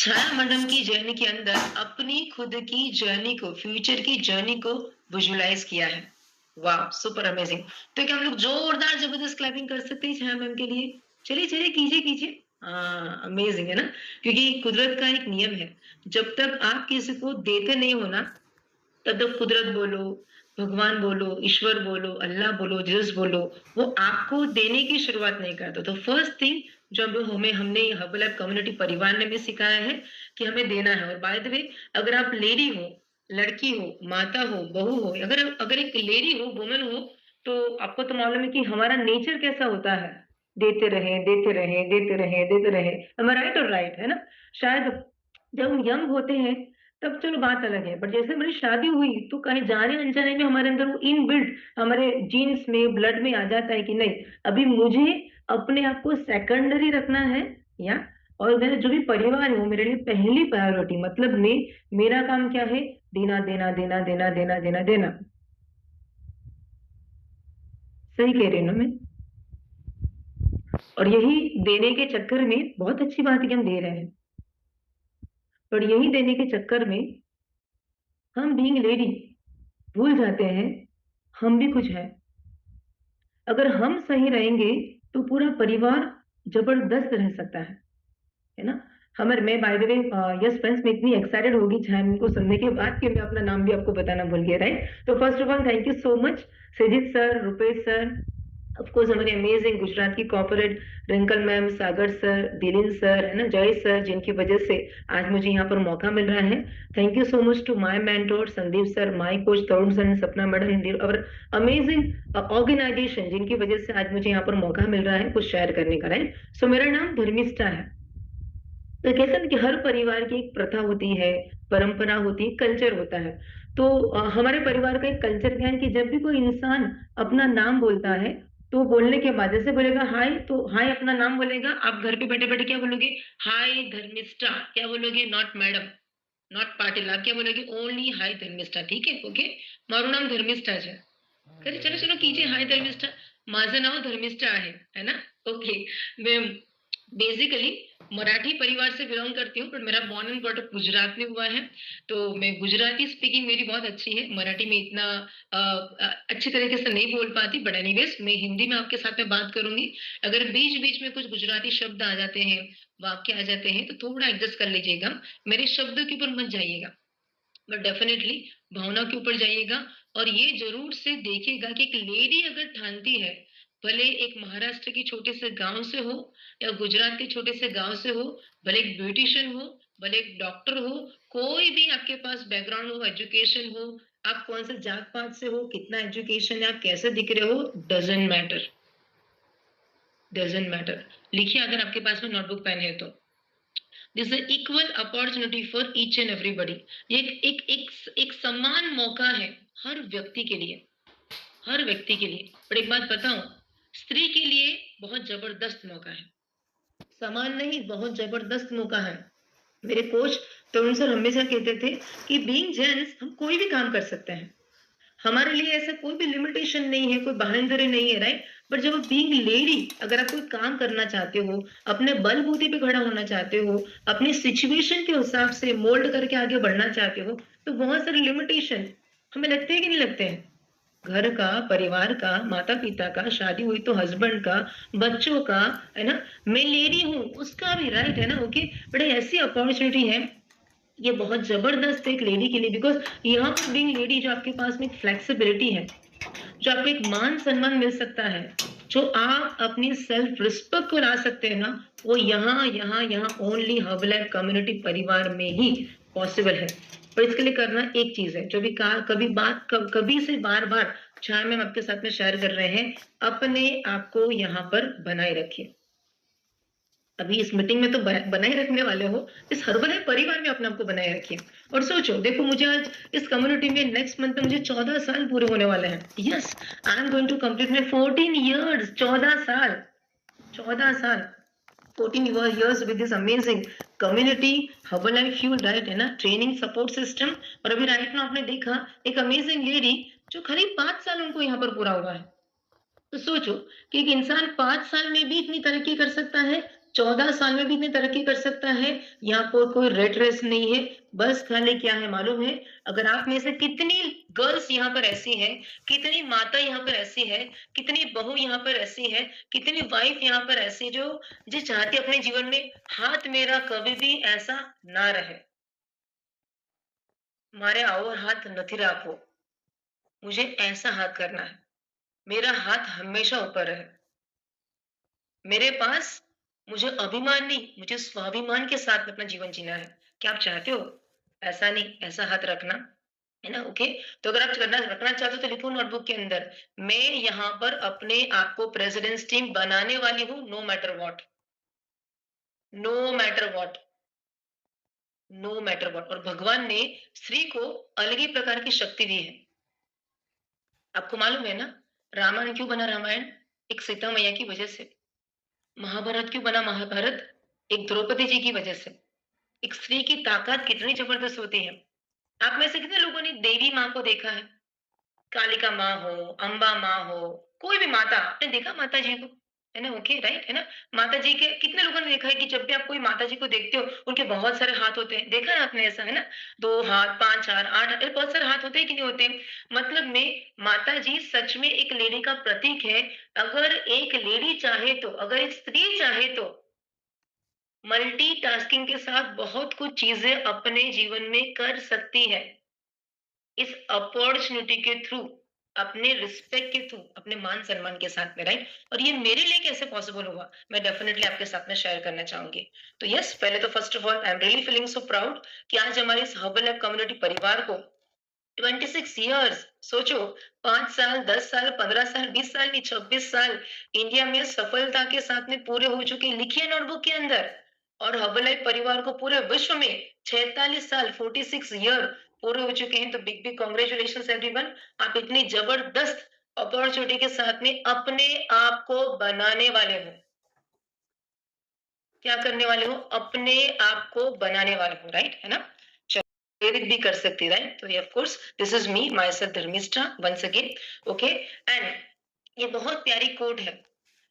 छाया madam की journey के अंदर अपनी खुद की जर्नी को, फ्यूचर की जर्नी को विजुअलाइज किया है। वाह! Super amazing. तो क्या हम लोग जोरदार ज़बरदस्त क्लैपिंग कर सकते हैं छाया मैम के लिए? चलिए, चलिए कीजिए, कीजिए। हाँ, अमेजिंग है ना? क्योंकि कुदरत का एक नियम है, जब तक आप किसी को देते नहीं हो ना, तब तक कुदरत बोलो, भगवान बोलो, ईश्वर बोलो, अल्लाह बोलो, जीसस बोलो, वो आपको देने की शुरुआत नहीं करता। तो फर्स्ट थिंग जो हमने हर्बल लाइफ कम्युनिटी परिवार ने भी सिखाया है कि हमें देना है। और बाय द वे, अगर आप लेडी हो, लड़की हो, माता हो, बहू हो, अगर अगर एक लेडी हो, वुमन हो, तो आपको तो मालूम है कि हमारा नेचर कैसा होता है। देते रहें, देते रहें, देते रहें, देते रहें। एम आई राइट और राइट, है ना? शायद जब हम यंग होते हैं तब चलो बात अलग है, बट जैसे मेरी शादी हुई तो कहीं जाने अनजाने में हमारे अंदर वो इनबिल्ट हमारे जीन्स में, ब्लड में आ जाता है कि नहीं, अभी मुझे अपने आप को सेकेंडरी रखना है, या और मेरा जो भी परिवार है वो मेरे लिए पहली प्रायोरिटी। मतलब मेरा काम क्या है? देना, देना, देना, देना, देना, देना, देना। सही कह रही हूँ ना मैं? और यही देने के चक्कर में बहुत अच्छी बात है कि हम दे रहे हैं, पर यही देने के चक्कर में हम बीइंग लेडी भूल जाते हैं हम भी कुछ है। अगर हम सही रहेंगे तो पूरा परिवार जबरदस्त रह सकता है ना? हमारे मैं by the way, yes friends, मैं इतनी एक्साइटेड होगी जैन को सुनने के बाद कि मैं अपना नाम भी आपको बताना भूल गया, राइट? तो first of all thank you so much Sajith sir, Rupesh sir, of course हमारे अमेजिंग गुजरात की कॉर्पोरेट रिंकल मैम, सागर सर, दिलीन सर, है ना, जय सर, जिनकी वजह से आज मुझे यहाँ पर मौका मिल रहा है। Thank you so much to my mentor Sandeep sir, my coach Tarun sir, Sapna madam और अमेजिंग ऑर्गेनाइजेशन जिनकी वजह से आज मुझे यहाँ पर मौका मिल रहा है कुछ शेयर करने का, राइट? सो मेरा नाम धर्मिष्ठा है। तो कहते हैं कि हर परिवार की एक प्रथा होती है, परंपरा होती है, कल्चर होता है। तो हमारे परिवार का एक कल्चर क्या है कि जब भी कोई इंसान अपना नाम बोलता है, तो बोलने के बाद जैसे बोलेगा हाय, तो हाय अपना नाम बोलेगा। आप घर पे बैठे बैठे क्या बोलोगे? हाय धर्मिष्ठा। क्या बोलोगे? Not madam, not Patil. आप क्या बोलोगे? ओनली हाय धर्मिष्ठा। ठीक है, ओके? मारू नाम धर्मिष्ठा है। खरे, चलो चलो कीजिए हाय धर्मिष्ठा। माझं नाव धर्मिष्ठा है ना? ओके। मैं बेसिकली मराठी परिवार से बिलोंग करती हूँ, पर मेरा born and brought up Gujarat में हुआ है। तो मैं गुजराती स्पीकिंग मेरी बहुत अच्छी है, मराठी में इतना अच्छी तरीके से नहीं बोल पाती, बट एनीवेज मैं हिंदी में आपके साथ में बात करूंगी। अगर बीच बीच में कुछ गुजराती शब्द आ जाते हैं, वाक्य आ जाते हैं, तो थोड़ा एडजस्ट कर लीजिएगा। मेरे शब्दों के ऊपर मत जाइएगा, बट डेफिनेटली भावना के ऊपर जाइएगा। और ये जरूर से देखिएगा कि एक लेडी अगर ठानती है, भले एक महाराष्ट्र के छोटे से गांव से हो या गुजरात के छोटे से गांव से हो, भले एक ब्यूटिशियन हो, भले एक डॉक्टर हो, कोई भी आपके पास बैकग्राउंड हो, एजुकेशन हो, आप कौन से जात पात से हो, कितना एजुकेशन है, आप कैसे दिख रहे हो, डजेंट मैटर, डजेंट मैटर। लिखिए अगर आपके पास में नोटबुक पेन है तो। This is equal opportunity for each and everybody. ये एक समान मौका है हर व्यक्ति के लिए, हर व्यक्ति के लिए। पर एक बात बताऊं, स्त्री के लिए बहुत जबरदस्त मौका है। समान नहीं, बहुत जबरदस्त मौका है। मेरे कोच तरुण सर हमेशा कहते थे कि बीइंग जेंट्स हम कोई भी काम कर सकते हैं, हमारे लिए ऐसा कोई भी लिमिटेशन नहीं है, कोई बाहेंधरे नहीं है, राइट? बट जब बीइंग लेडी अगर आप कोई काम करना चाहते हो, अपने बलबूते पे खड़ा होना चाहते हो, अपनी सिचुएशन के हिसाब से मोल्ड करके आगे बढ़ना चाहते हो, तो बहुत सारे लिमिटेशन हमें लगते हैं कि नहीं लगते हैं? घर का, परिवार का, माता पिता का, शादी हुई तो हस्बैंड का, बच्चों का, है ना, मैं लेडी हूँ उसका भी, राइट है ना? ओके। बट ऐसी अपॉर्चुनिटी है, ये बहुत जबरदस्त है एक लेडी के लिए, बिकॉज यहाँ पर बीइंग लेडी जो आपके पास में एक फ्लेक्सिबिलिटी है, जो आपको एक मान सम्मान मिल सकता है, जो आप अपनी सेल्फ रिस्पेक्ट को ला सकते हैं ना, वो यहाँ यहाँ यहाँ ओनली हर्बल कम्युनिटी परिवार में ही पॉसिबल है। पर इसके लिए करना एक चीज है, जो भी कहा कभी बात कभी से बार बार छाया मैम आपके साथ में शेयर कर रहे हैं, अपने आप को यहाँ पर बनाए रखिए। अभी इस मीटिंग में तो बनाए रखने वाले हो, इस हर्बल परिवार में अपने आप को बनाए रखिए। और सोचो, देखो मुझे आज इस कम्युनिटी में नेक्स्ट मंथ में मुझे 14 साल पूरे होने वाले हैं। Yes, I am going to complete my 14 years. 14 साल, 14 साल, 14 years with this amazing community herbal life fuel, right है ना, ट्रेनिंग सपोर्ट सिस्टम। और अभी राइट ना आपने देखा एक अमेजिंग लेडी जो करीब 5 साल उनको यहाँ पर पूरा हुआ है। तो सोचो कि एक इंसान 5 साल में भी इतनी तरक्की कर सकता है, 14 साल में भी इतनी तरक्की कर सकता है। यहाँ कोई रेट रेस नहीं है। बस खाली क्या है मालूम है? अगर आप में से कितनी गर्ल्स यहाँ पर ऐसी हैं, कितनी माता यहाँ पर ऐसी है, कितनी बहू यहाँ पर ऐसी है, कितनी वाइफ यहाँ पर ऐसी जो चाहती है अपने जीवन में हाथ मेरा कभी भी ऐसा ना रहे। मारे आओ और हाथ નથી રાખવો। मुझे ऐसा हाथ करना है। मेरा हाथ हमेशा ऊपर रहे। मेरे पास मुझे अभिमान नहीं, मुझे स्वाभिमान के साथ में अपना जीवन जीना है। क्या आप चाहते हो? ऐसा नहीं, ऐसा हाथ रखना, है ना? ओके। तो अगर आप करना रखना चाहते हो तो लिखो नोटबुक के अंदर, मैं यहाँ पर अपने आप को प्रेसिडेंट्स टीम बनाने वाली हूँ, no matter what. No matter what. No matter what. और भगवान ने स्त्री को अलग ही प्रकार की शक्ति दी है। आपको मालूम है ना, रामायण क्यों बना रामायण? एक सीता मैया की वजह से। महाभारत क्यों बना महाभारत? एक द्रौपदी जी की वजह से। एक स्त्री की ताकत कितनी जबरदस्त होती है। आप में से कितने लोगों ने देवी माँ को देखा है? कालिका माँ हो, अम्बा माँ हो, कोई भी माता, आपने देखा माता जी को? है ना? ओके, राइट, है ना? माता जी के कितने लोगों ने देखा है कि जब भी आप कोई माता जी को देखते हो, उनके बहुत सारे हाथ होते हैं। देखा है आपने ऐसा, है ना? 2 हाथ, 5 हाथ, 8 हाथ, बहुत सारे हाथ होते हैं कि नहीं होते? मतलब में माता जी सच में एक लेडी का प्रतीक है। अगर एक लेडी चाहे तो, अगर एक स्त्री चाहे तो मल्टीटास्किंग के साथ बहुत कुछ चीजें अपने जीवन में कर सकती है। इस अपॉर्चुनिटी के थ्रू, अपने रिस्पेक्ट के थ्रू, अपने मान सम्मान के साथ में, राइट? और ये मेरे लिए कैसे पॉसिबल हुआ, मैं डेफिनेटली आपके साथ में शेयर करना चाहूंगी। तो यस, पहले तो first of all I am really feeling so proud कि आज हमारे इस हर्बल लैब कम्युनिटी परिवार को 26 इयर्स, सोचो, 5 साल, 10 साल, 15 साल, 20 साल नहीं, 26 साल इंडिया में सफलता के साथ में पूरे हो चुके, लिखिए नोटबुक के अंदर। और हर्बल परिवार को पूरे विश्व में 46 साल, 46 ईयर पूरे हो चुके हैं। तो बिग बिग कांग्रेचुलेशंस एवरीवन। आप इतनी जबरदस्त अपॉर्चुनिटी के साथ में अपने आप को बनाने वाले हो। क्या करने वाले हो? अपने आप को बनाने वाले हो, राइट, है ना? प्रेरित भी कर सकती, राइट? तो of course this is me myself Dharmishtha once again. Okay. And ये बहुत प्यारी कोट है।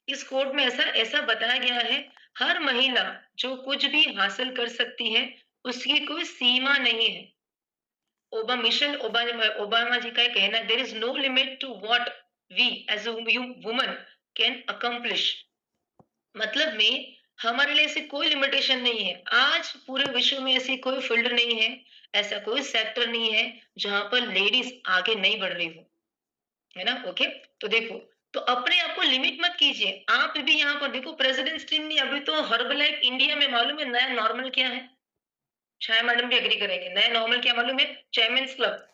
इस कोट में ऐसा ऐसा बताया गया है, हर महिला जो कुछ भी हासिल कर सकती है, उसकी कोई सीमा नहीं है। मिशेल ओबामा जी का कहना है, there is no limit to what we as a woman can accomplish. मतलब में हमारे लिए ऐसी कोई लिमिटेशन नहीं है। आज पूरे विश्व में ऐसी कोई फील्ड नहीं है, ऐसा कोई सेक्टर नहीं है जहां पर लेडीज आगे नहीं बढ़ रही हो, है ना? ओके। तो देखो, तो अपने आप को लिमिट मत कीजिए। आप भी यहाँ पर देखो, प्रेसिडेंट टीम नहीं, अभी तो हर्बलाइफ इंडिया में मालूम है नया नॉर्मल क्या है? छाया मैडम भी एग्री करेंगे, नया नॉर्मल क्या मालूम है? Chairman's club.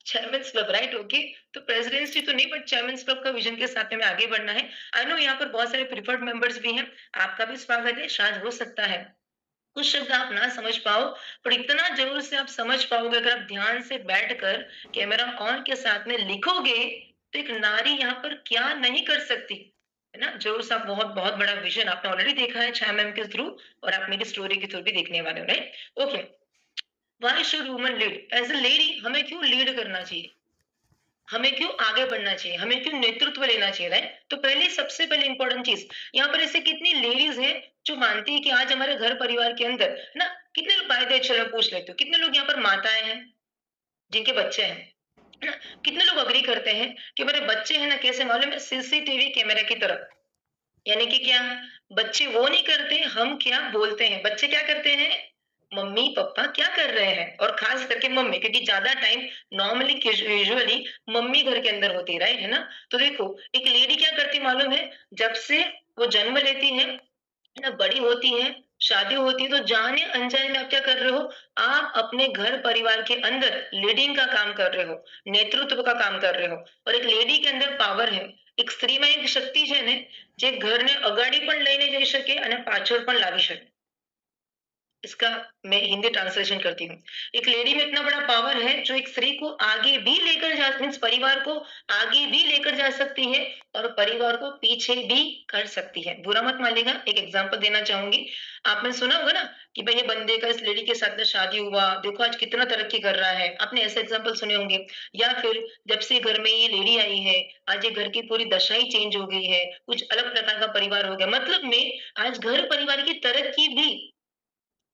Chairman's club, right, okay. तो प्रेसिडेंसी तो नहीं, बट चेयरमैन्स क्लब का विजन के साथ में आगे बढ़ना है। आई नो यहाँ पर बहुत सारे प्रिफर्ड मेंबर्स भी हैं, आपका भी स्वागत है। शायद हो सकता है कुछ शब्द आप ना समझ पाओ, पर इतना जरूर से आप समझ पाओगे अगर आप ध्यान से बैठकर कैमरा ऑन के साथ में लिखोगे, तो एक नारी यहाँ पर क्या नहीं कर सकती, है ना? जरूर से आप बहुत बहुत बड़ा विजन आपने ऑलरेडी देखा है छाया मैम के थ्रू, और आप मेरी स्टोरी के थ्रू भी देखने वाले हो, right? Okay. Why should woman lead? As a lady हमें क्यों लीड करना चाहिए, हमें क्यों आगे बढ़ना चाहिए, हमें क्यों नेतृत्व लेना चाहिए, राइट? तो पहले सबसे पहले इंपॉर्टेंट चीज, यहाँ पर ऐसे कितनी लेडीज हैं जो मानती है कि आज हमारे घर परिवार के अंदर, है ना, कितने लोग, बाय द वे, चलो पूछ लेते हो, कितने लोग यहाँ पर माताएं हैं जिनके बच्चे हैं, है ना? कितने लोग अग्री करते हैं कि मेरे बच्चे हैं ना, कैसे मालूम है? सीसीटीवी कैमरा की तरफ। यानी कि क्या? बच्चे वो नहीं करते, हम क्या बोलते हैं, बच्चे क्या करते हैं? मम्मी पापा क्या कर रहे हैं, और खास करके मम्मी, क्योंकि ज्यादा टाइम नॉर्मली यूजुअली मम्मी घर के अंदर होती है, राइट, है ना? तो देखो, एक लेडी क्या करती मालूम है? जब से वो जन्म लेती है ना, बड़ी होती है, शादी होती है, तो जाने अनजाने में आप क्या कर रहे हो? आप अपने घर परिवार के अंदर लीडिंग का काम कर रहे हो, नेतृत्व का काम कर रहे हो। और एक लेडी के अंदर पावर है, એક સ્ત્રીમાં એક શક્તિ છે ને, જે ઘરને અગાડી પણ લઈને જઈ શકે અને પાછળ પણ લાવી શકે। इसका मैं हिंदी ट्रांसलेशन करती हूँ। एक लेडी में इतना बड़ा पावर है जो एक स्त्री को आगे भी लेकर जा मीन्स परिवार को आगे भी लेकर जा सकती है और परिवार को पीछे भी कर सकती है। बुरा मत मानिएगा, एक एग्जांपल देना चाहूँगी। आपने सुना होगा ना कि भई ये बंदे का इस लेडी के साथ में शादी हुआ, देखो आज कितना तरक्की कर रहा है। आपने ऐसे एग्जांपल सुने होंगे। या फिर जब से घर में ये लेडी आई है, आज ये घर की पूरी दशा ही चेंज हो गई है, कुछ अलग प्रकार का परिवार हो गया। मतलब में आज घर परिवार की तरक्की भी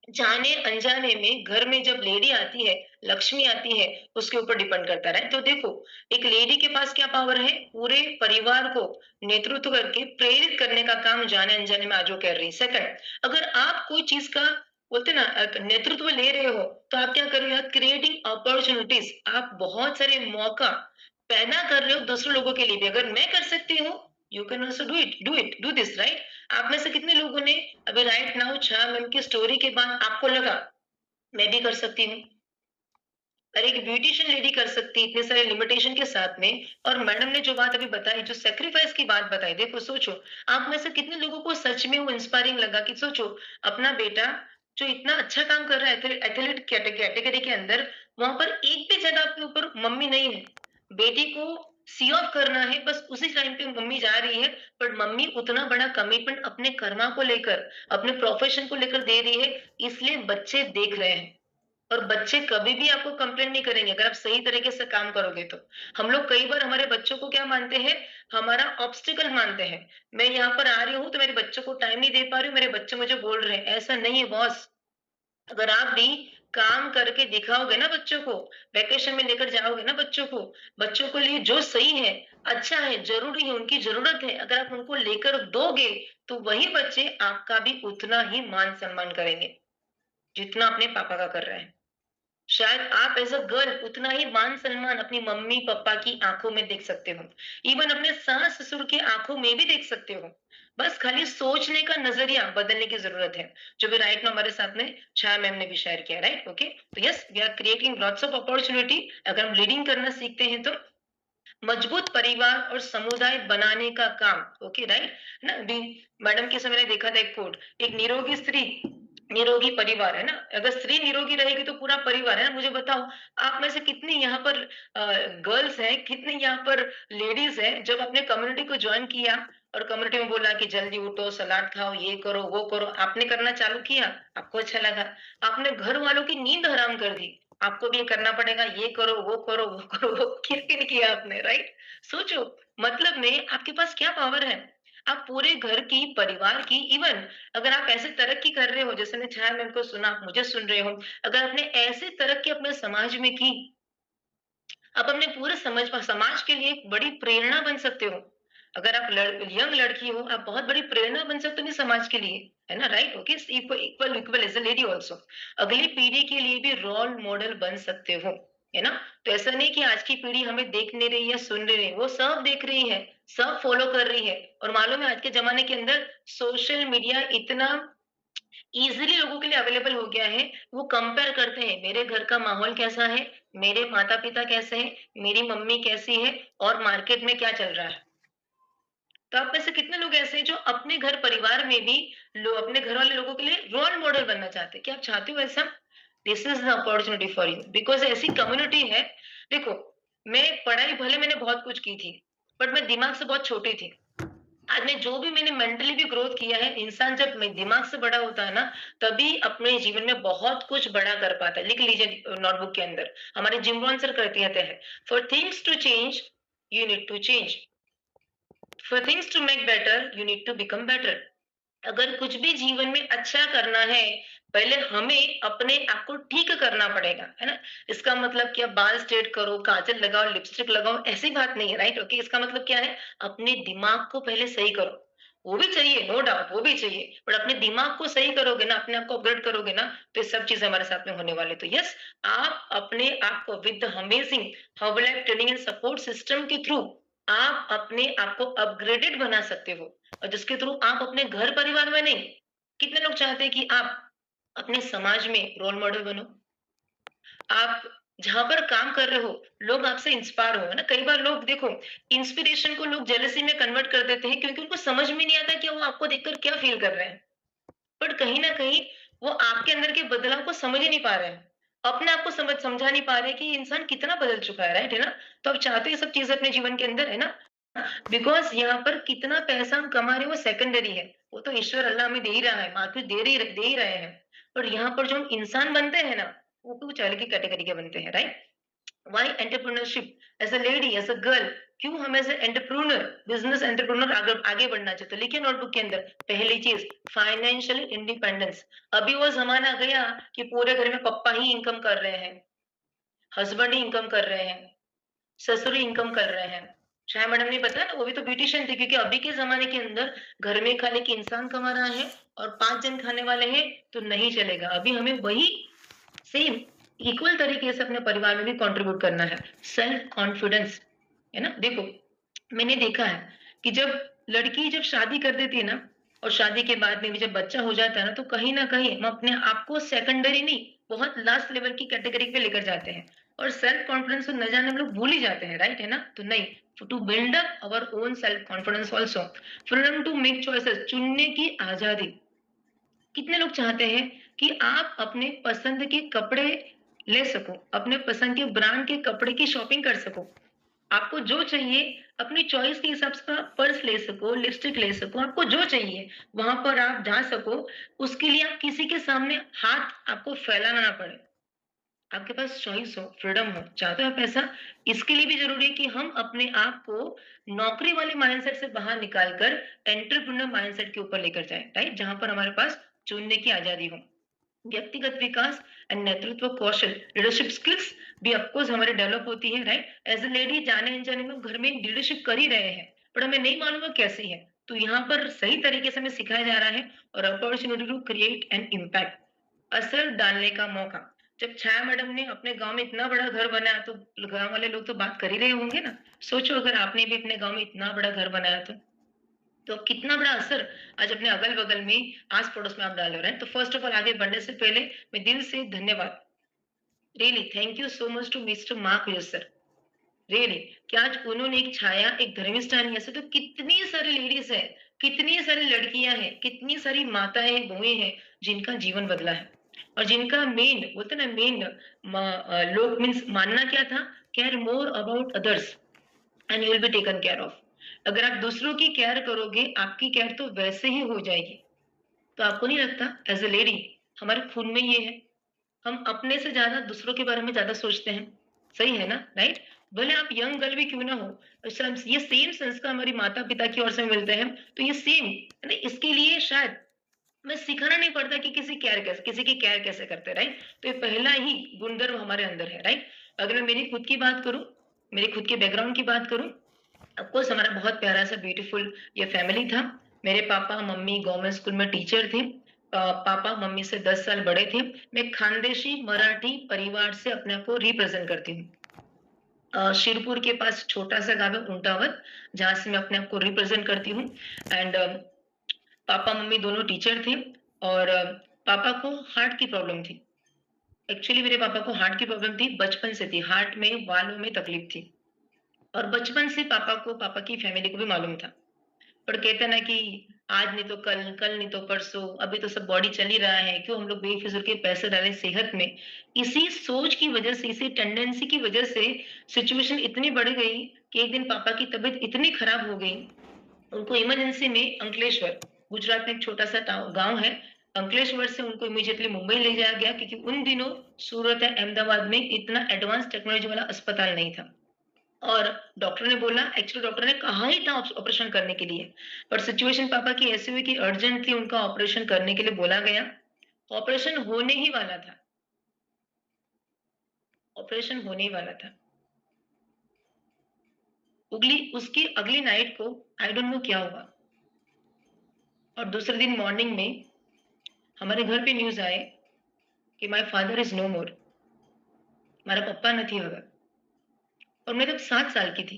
जाने अनजाने में घर में जब लेडी आती है, लक्ष्मी आती है, उसके ऊपर डिपेंड करता है। तो देखो, एक लेडी के पास क्या पावर है, पूरे परिवार को नेतृत्व करके प्रेरित करने का काम जाने अनजाने में आज वो कर रही है। सेकंड, अगर आप कोई चीज का बोलते हैं ना नेतृत्व ले रहे हो, तो आप क्या कर रहे हो, क्रिएटिंग अपॉर्चुनिटीज, आप बहुत सारे मौका पैदा कर रहे हो दूसरे लोगों के लिए भी। अगर मैं कर सकती हूँ, you can also do this, right? आप में से कितने लोगों ने अभी राइट नाउ छाया मैम की स्टोरी के बाद आपको लगा मैं भी कर सकती हूँ, और एक ब्यूटिशियन लेडी कर सकती है इतने सारे लिमिटेशन के साथ में। और मैडम ने जो बात अभी बताई, जो सेक्रीफाइस की बात बताई, देखो सोचो, आप में से कितने लोगों को सच में वो इंस्पायरिंग लगा कि सोचो, अपना बेटा जो इतना अच्छा काम कर रहा है एथलीट कैटेगरी के अंदर, वहां पर एक भी जगह आपके ऊपर मम्मी नहीं है। बेटी को सी ऑफ करना है, बस उसी टाइम पे मम्मी जा रही है, पर मम्मी उतना बड़ा कमिटमेंट अपने कर्मा को लेकर, अपने प्रोफेशन को लेकर दे रही है, इसलिए बच्चे देख रहे हैं। और बच्चे कभी भी आपको कंप्लेंट नहीं करेंगे अगर आप सही तरीके से काम करोगे तो। हम लोग कई बार हमारे बच्चों को क्या मानते हैं, हमारा ऑब्स्टिकल मानते हैं। मैं यहाँ पर आ रही हूँ तो मेरे बच्चों को टाइम नहीं दे पा रही हूँ, मेरे बच्चे मुझे बोल रहे हैं, ऐसा नहीं है बॉस। अगर आप भी काम करके दिखाओगे ना बच्चों को, वैकेशन में लेकर जाओगे ना बच्चों को लिए जो सही है, अच्छा है, जरूरी है, उनकी जरूरत है, अगर आप उनको लेकर दोगे, तो वही बच्चे आपका भी उतना ही मान सम्मान करेंगे जितना अपने पापा का कर रहे हैं। शायद आप एज़ अ गर्ल उतना ही मान-सम्मान अपनी मम्मी-पापा की आँखों में देख सकते हो। इवन अपने सास-ससुर की आँखों में भी देख सकते हो। बस खाली सोचने का नज़रिया बदलने की ज़रूरत है, जो भी राइट नाउ हमारे साथ में छाया मैम ने भी शेयर किया, राइट? ओके। तो yes, we are creating lots of opportunity. अगर हम लीडिंग करना सीखते हैं तो मजबूत परिवार और समुदाय बनाने का काम, ओके, राइट ना। अभी मैडम के समय मैंने देखा था एक कोट, एक निरोगी स्त्री निरोगी परिवार है ना। अगर स्त्री निरोगी रहेगी तो पूरा परिवार है ना। मुझे बताओ, आप में से कितनी यहाँ पर गर्ल्स हैं, कितनी यहाँ पर लेडीज हैं, जब आपने कम्युनिटी को ज्वाइन किया और कम्युनिटी में बोला कि जल्दी उठो, सलाद खाओ, ये करो वो करो, आपने करना चालू किया, आपको अच्छा लगा, आपने घर वालों की नींद हराम कर दी, आपको भी ये करना पड़ेगा, ये करो वो करो वो करो, वो किन किया आपने, राइट? सोचो, मतलब में आपके पास क्या पावर है। आप पूरे घर की, परिवार की, इवन अगर आप ऐसे तरक्की कर रहे हो, जैसे मैंने छाया मैम को सुना, आप मुझे सुन रहे हो, अगर आपने ऐसी तरक्की अपने समाज में की, आप अपने पूरे समाज के लिए एक बड़ी प्रेरणा बन सकते हो। अगर आप यंग लड़की हो, आप बहुत बड़ी प्रेरणा बन सकते हो अपने समाज के लिए, है ना, right? Okay, equal equal as a lady also, अगली पीढ़ी के लिए भी रोल मॉडल बन सकते हो, है ना। तो ऐसा नहीं कि आज की पीढ़ी हमें देख नहीं रही है, सुन नहीं रही है, वो सब देख रही है, सब फॉलो कर रही है। और मालूम है आज के जमाने के अंदर सोशल मीडिया इतना ईज़िली लोगों के लिए अवेलेबल हो गया है, वो कंपेयर करते हैं, मेरे घर का माहौल कैसा है, मेरे माता-पिता कैसे हैं, मेरी मम्मी कैसी है और मार्केट में क्या चल रहा है। तो आप में से कितने लोग ऐसे हैं जो अपने घर परिवार में भी अपने घर वाले लोगों के लिए रोल मॉडल बनना चाहते हैं? क्या आप चाहते हो ऐसा? This is the opportunity for you, because ऐसी कम्युनिटी है। देखो, मैं पढ़ाई भले मैंने बहुत कुछ की थी, बट मैं दिमाग से बहुत छोटी थी। आज मैं जो भी मैंने मेंटली भी ग्रोथ किया है, इंसान जब दिमाग से बड़ा होता है ना, तभी अपने जीवन में बहुत कुछ बड़ा कर पाता है। लिख लीजिए नोटबुक के अंदर, हमारे जिम रोहन सर कहते हैं, for things to change you need to change, for things to make better you need to become better. अगर कुछ भी जीवन में अच्छा करना है, पहले हमें अपने आप को ठीक करना पड़ेगा, है ना? इसका मतलब क्या, बाल स्ट्रेट करो, काजल लगाओ, लिपस्टिक लगाओ, ऐसी बात नहीं है, राइट? ओके, इसका मतलब क्या है, अपने दिमाग को पहले सही करो। वो भी चाहिए, नो डाउट, वो भी चाहिए, बट अपने दिमाग को सही करोगे ना, अपने आप को अपग्रेड करोगे ना, तो ये सब चीजें हमारे साथ में होने वाली। तो यस, आप अपने आप को with the amazing herbal training and support system के थ्रू आप अपने आप को अपग्रेडेड बना सकते हो, और जिसके थ्रू आप अपने घर परिवार में नहीं, कितने लोग चाहते हैं कि आप अपने समाज में रोल मॉडल बनो। आप जहां पर काम कर रहे हो, लोग आपसे इंस्पायर हो, है ना। कई बार लोग देखो, इंस्पिरेशन को लोग जेलसी में कन्वर्ट कर देते हैं, क्योंकि उनको समझ में नहीं आता कि वो आपको देखकर क्या फील कर रहे हैं। बट कहीं ना कहीं वो आपके अंदर के बदलाव को समझ ही नहीं पा रहे हैं। अपने आप को समझा नहीं पा रहे कि ये इंसान कितना बदल चुका है, राइट है ना? तो आप चाहते हो ये सब चीज़ें अपने जीवन के अंदर, है ना? बिकॉज़ यहाँ पर कितना पैसा हम कमा रहे हैं वो सेकेंडरी है। वो तो ईश्वर अल्लाह हमें दे ही रहा है, मार्केट दे ही रहे हैं। पर यहाँ पर जो हम इंसान बनते हैं ना, वो कुछ अलग ही कैटेगरी के बनते हैं, right? Why entrepreneurship as a lady, as a girl, क्यों हम as a entrepreneur, business entrepreneur आगे बढ़ना चाहते हैं। लिखिए नोटबुक के अंदर, पहली चीज़ फाइनेंशियल इंडिपेंडेंस। अभी वो ज़माना गया कि पूरे घर में पप्पा ही इनकम कर रहे हैं, हस्बैंड ही इनकम कर रहे हैं, ससुर ही इनकम कर रहे हैं। शायद मैडम ने बताया ना, वो भी तो ब्यूटीशियन थी, क्योंकि अभी के ज़माने के अंदर घर में खाने की इंसान कमा रहा है और 5 जन खाने वाले हैं, तो नहीं चलेगा। अभी हमें वही सेम इक्वल तरीके से अपने परिवार में भी कंट्रीब्यूट करना है। सेल्फ कॉन्फिडेंस, है ना? देखो, मैंने देखा है कि जब लड़की जब शादी कर देती है ना, और शादी के बाद में भी जब बच्चा हो जाता है ना, तो कहीं न कहीं हम अपने आप को सेकेंडरी नहीं, बहुत लास्ट लेवल की कैटेगरी पे लेकर जाते हैं और सेल्फ कॉन्फिडेंस को न जाने हम लोग भूल ही जाते हैं, राइट है ना? तो नहीं, to build up our own self confidence also, freedom to make choices, चुनने की आज़ादी। कितने लोग चाहते हैं कि आप अपने पसंद के कपड़े ले सको, अपने पसंद के ब्रांड के कपड़े की शॉपिंग कर सको। आपको जो चाहिए अपनी चॉइस के हिसाब से आप पर्स ले सको, लिपस्टिक ले सको, आपको जो चाहिए वहाँ पर आप जा सको। उसके लिए आप किसी के सामने हाथ आपको फैलाना ना पड़े। आपके पास चॉइस हो, फ्रीडम हो, चाहते हो आप ऐसा? इसके लिए भी ज़रूरी है कि हम अपने आप को नौकरी वाले माइंडसेट से बाहर निकाल कर एंटरप्रेन्योर माइंडसेट के ऊपर लेकर जाएँ, राइट? जहाँ पर हमारे पास चुनने की आज़ादी हो। व्यक्तिगत विकास एंड नेतृत्व कौशल, लीडरशिप स्किल्स भी ऑफ कोर्स हमारे डेवलप होती है, राइट? एज़ अ लेडी जाने-अनजाने में घर में लीडरशिप कर ही रहे हैं, पर हमें नहीं मालूम वो कैसी है। तो यहाँ पर सही तरीके से हमें सिखाया जा रहा है और opportunity to create an impact, असर डालने का मौका। जब छाया मैडम ने अपने गाँव में इतना बड़ा घर बनाया, तो गाँव वाले लोग तो बात कर ही रहे होंगे ना। सोचो अगर आपने भी अपने गाँव में इतना बड़ा घर बनाया तो कितना बड़ा असर आज अपने अगल-बगल में, आस-पड़ोस में आप डाल रहे हैं। तो फर्स्ट ऑफ ऑल आगे बढ़ने से पहले मैं दिल से धन्यवाद, really thank you so much to mister Mark यस्सर, रियली, कि आज उन्होंने एक छाया, एक धर्मिष्ठा नहीं, ऐसे तो कितनी सारी लेडीज है, कितनी सारी लड़कियां हैं, कितनी सारी माताएं बहुएं हैं जिनका जीवन बदला है और जिनका मेन बोलते ना मेन लोग मीन्स मानना क्या था, care more about others and you will be taken care of. अगर आप दूसरों की केयर करोगे, आपकी केयर तो वैसे ही हो जाएगी। तो आपको नहीं लगता एज अ लेडी हमारे खून में ये है, हम अपने से ज्यादा दूसरों के बारे में ज्यादा सोचते हैं, सही है ना? राइट? भले आप यंग गर्ल भी क्यों ना हो, ये सेम संस्कार हमारी माता पिता की ओर से मिलते हैं, तो ये सेम है ना, इसके लिए शायद हमें सिखाना नहीं पड़ता कि किसी की केयर कैसे करते हैं, राइट? तो ये पहला ही गुणधर्म हमारे अंदर है, राइट? अगर मैं मेरी खुद की बात करूं, मेरे खुद के बैकग्राउंड की बात करूं, ऑफ कोर्स हमारा बहुत प्यारा सा ब्यूटीफुल ये फैमिली था। मेरे पापा मम्मी गवर्नमेंट स्कूल में टीचर थे। पापा मम्मी से 10 साल बड़े थे। मैं खानदेशी मराठी परिवार से अपने आप को रिप्रेजेंट करती हूँ। शिरपुर के पास छोटा सा गाँव है ऊंटावत, जहाँ से मैं अपने आप को रिप्रेजेंट करती हूँ। एंड पापा मम्मी दोनों टीचर थे और पापा को हार्ट की प्रॉब्लम थी। एक्चुअली मेरे पापा को हार्ट की प्रॉब्लम थी, बचपन से थी, हार्ट में वाल्व में तकलीफ थी और बचपन से पापा को, पापा की फैमिली को भी मालूम था। पर कहते हैं ना कि आज नहीं तो कल, कल नहीं तो परसों, अभी तो सब बॉडी चल ही रहा है, क्यों हम लोग बेफिजूल के पैसे डालें सेहत में। इसी सोच की वजह से, इसी टेंडेंसी की वजह से सिचुएशन इतनी बढ़ गई कि एक दिन पापा की तबीयत इतनी खराब हो गई, उनको इमरजेंसी में अंकलेश्वर, गुजरात में एक छोटा सा गांव है, अंकलेश्वर से उनको इमीडिएटली मुंबई ले जाया गया, क्योंकि उन दिनों सूरत या अहमदाबाद में इतना एडवांस टेक्नोलॉजी वाला अस्पताल नहीं था। और डॉक्टर ने बोला, एक्चुअली डॉक्टर ने कहा ही था ऑपरेशन करने के लिए, पर सिचुएशन पापा की ऐसी हुई कि अर्जेंट थी, उनका ऑपरेशन करने के लिए बोला गया। ऑपरेशन होने ही वाला था, ऑपरेशन होने ही वाला था। उगली उसकी अगली नाइट को आई डोंट नो क्या हुआ, और दूसरे दिन मॉर्निंग में हमारे घर पे न्यूज़ आए कि माय फादर इज़ नो मोर, मारा पप्पा નથી હવે। और मैं तब 7 साल की थी,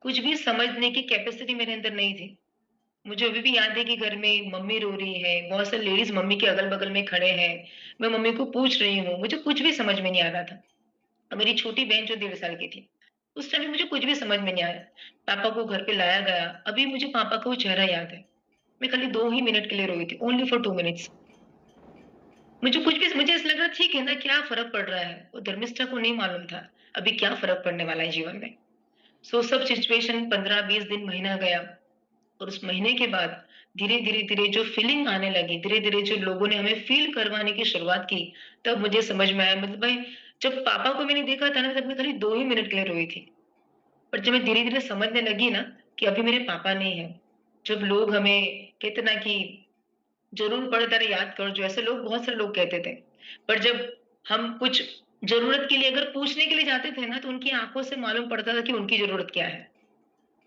कुछ भी समझने की कैपेसिटी मेरे अंदर नहीं थी। मुझे अभी भी याद है कि घर में मम्मी रो रही है, बहुत सारे लेडीज़ मम्मी के अगल-बगल में खड़े हैं। मैं मम्मी को पूछ रही हूँ, मुझे कुछ भी समझ में नहीं आ रहा था। और मेरी छोटी बहन जो 1.5 साल की थी, उस टाइम मुझे कुछ भी समझ में नहीं आया। पापा को घर पे लाया गया, अभी मुझे पापा का वो चेहरा याद है। मैं खाली 2 ही मिनट के लिए रोई थी, ओनली फॉर 2 मिनट्स। मुझे ऐसा लग रहा ठीक है ना, क्या फ़र्क पड़ रहा है? वो धर्मिष्ठा को नहीं मालूम था, अभी क्या फ़र्क पड़ने वाला है जीवन में। सब सिचुएशन 15-20 दिन, महीना गया और उस महीने के बाद धीरे-धीरे जो फीलिंग आने लगी, धीरे-धीरे जो लोगों ने हमें फ़ील करवाने की शुरुआत की, तब मुझे समझ में आया मतलब भाई जब पापा को मैंने देखा था ना, तब मैं खाली 2 ही मिनट के लिए रोई थी। पर जब मैं धीरे-धीरे समझने लगी ना कि अभी मेरे पापा नहीं हैं, जब लोग हमें कहते ना कि ज़रूर पड़े तेरे याद कर, जो ऐसे लोग बहुत सारे लोग कहते थे। पर जब हम कुछ ज़रूरत के लिए अगर पूछने के लिए जाते थे ना, तो उनकी आँखों से मालूम पड़ता था कि उनकी ज़रूरत क्या है,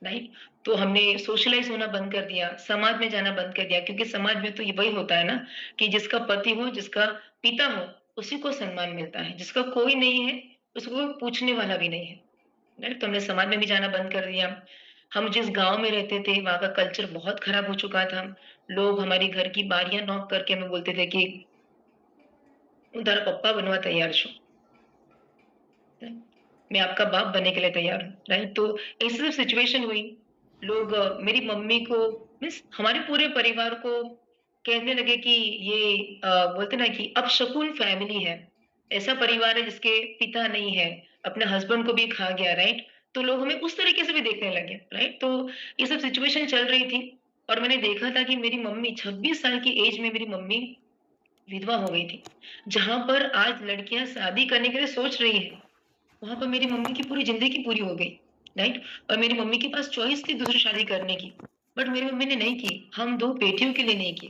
राइट? तो हमने सोशलाइज़ होना बंद कर दिया, समाज में जाना बंद कर दिया क्योंकि समाज में तो ये वही होता है ना कि जिसका पति हो, जिसका पिता हो, उसी को सम्मान मिलता है। जिसका कोई नहीं है, उसको कोई पूछने वाला भी नहीं है। राइट? तो हमने समाज में भी जाना बंद कर दिया। हम जिस गाँव में रहते थे, वहाँ का कल्चर बहुत खराब हो चुका था। लोग हमारी घर की बारियाँ नॉक करके हमें बोलते थे कि, "હું તારા પપ્પા બનવા तैयार છું." मैं आपका बाप बनने के लिए तैयार हूँ, राइट? तो ऐसी जब सिचुएशन हुई, लोग मेरी मम्मी को मीन्स हमारे पूरे परिवार को कहने लगे कि ये बोलते ना कि अपशकुन फैमिली है। ऐसा परिवार है जिसके पिता नहीं है, अपने हस्बैंड को भी खा गया, राइट? तो लोग हमें उस तरीके से भी देखने लगे, राइट? तो ये सब सिचुएशन चल रही थी और मैंने देखा था कि मेरी मम्मी 26 साल की एज में मेरी मम्मी विधवा हो गई थी। जहाँ पर आज लड़कियाँ शादी करने के लिए सोच रही हैं, वहाँ पर मेरी मम्मी की पूरी ज़िंदगी पूरी हो गई, राइट? और मेरी मम्मी के पास चॉइस थी दूसरी शादी करने की, बट मेरी मम्मी ने नहीं की, हम 2 बेटियों के लिए नहीं की।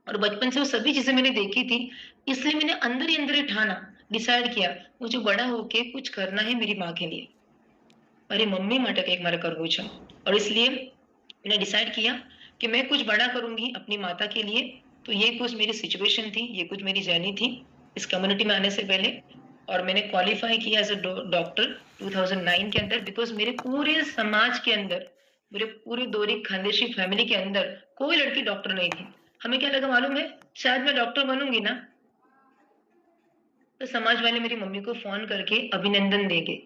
और बचपन से वो सभी चीज़ें मैंने देखी थी, इसलिए मैंने अंदर ही अंदर ठाना, डिसाइड किया, मुझे बड़ा होके कुछ करना है मेरी माँ के लिए। મારી મમ્મી માટે કંઈક મારે કરવું છે और इसलिए मैंने डिसाइड किया कि मैं कुछ बड़ा करूँगी अपनी माता के लिए। तो ये कुछ मेरी सिचुएशन थी, ये कुछ मेरी जर्नी थी इस कम्युनिटी में आने से पहले और मैंने क्वालिफ़ाई किया एज़ अ डॉक्टर 2009 के अंदर बिकॉज़ मेरे पूरे समाज के अंदर, मेरे पूरी दोरी खानदेशी फैमिली के अंदर कोई लड़की डॉक्टर नहीं थी। हमें क्या लगा मालूम है? शायद मैं डॉक्टर बनूँगी ना, तो समाज वाले मेरी मम्मी को फ़ोन करके अभिनंदन देंगे।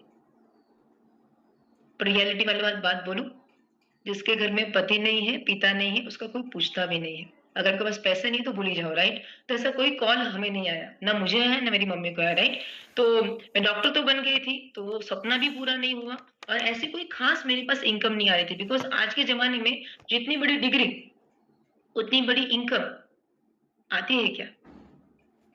पर रियलिटी वाली बात बोलूँ, जिसके घर में पति नहीं है, पिता नहीं है, उसका कोई पूछता भी नहीं है। अगर आपके पास पैसे नहीं है तो भूल ही जाओ, राइट? तो ऐसा कोई कॉल हमें नहीं आया, ना मुझे आया, ना मेरी मम्मी को आया, राइट? तो मैं डॉक्टर तो बन गई थी, तो वो सपना भी पूरा नहीं हुआ और ऐसी कोई खास मेरे पास इनकम नहीं आ रही थी बिकॉज़ आज के ज़माने में जितनी बड़ी डिग्री, उतनी बड़ी इनकम आती है क्या?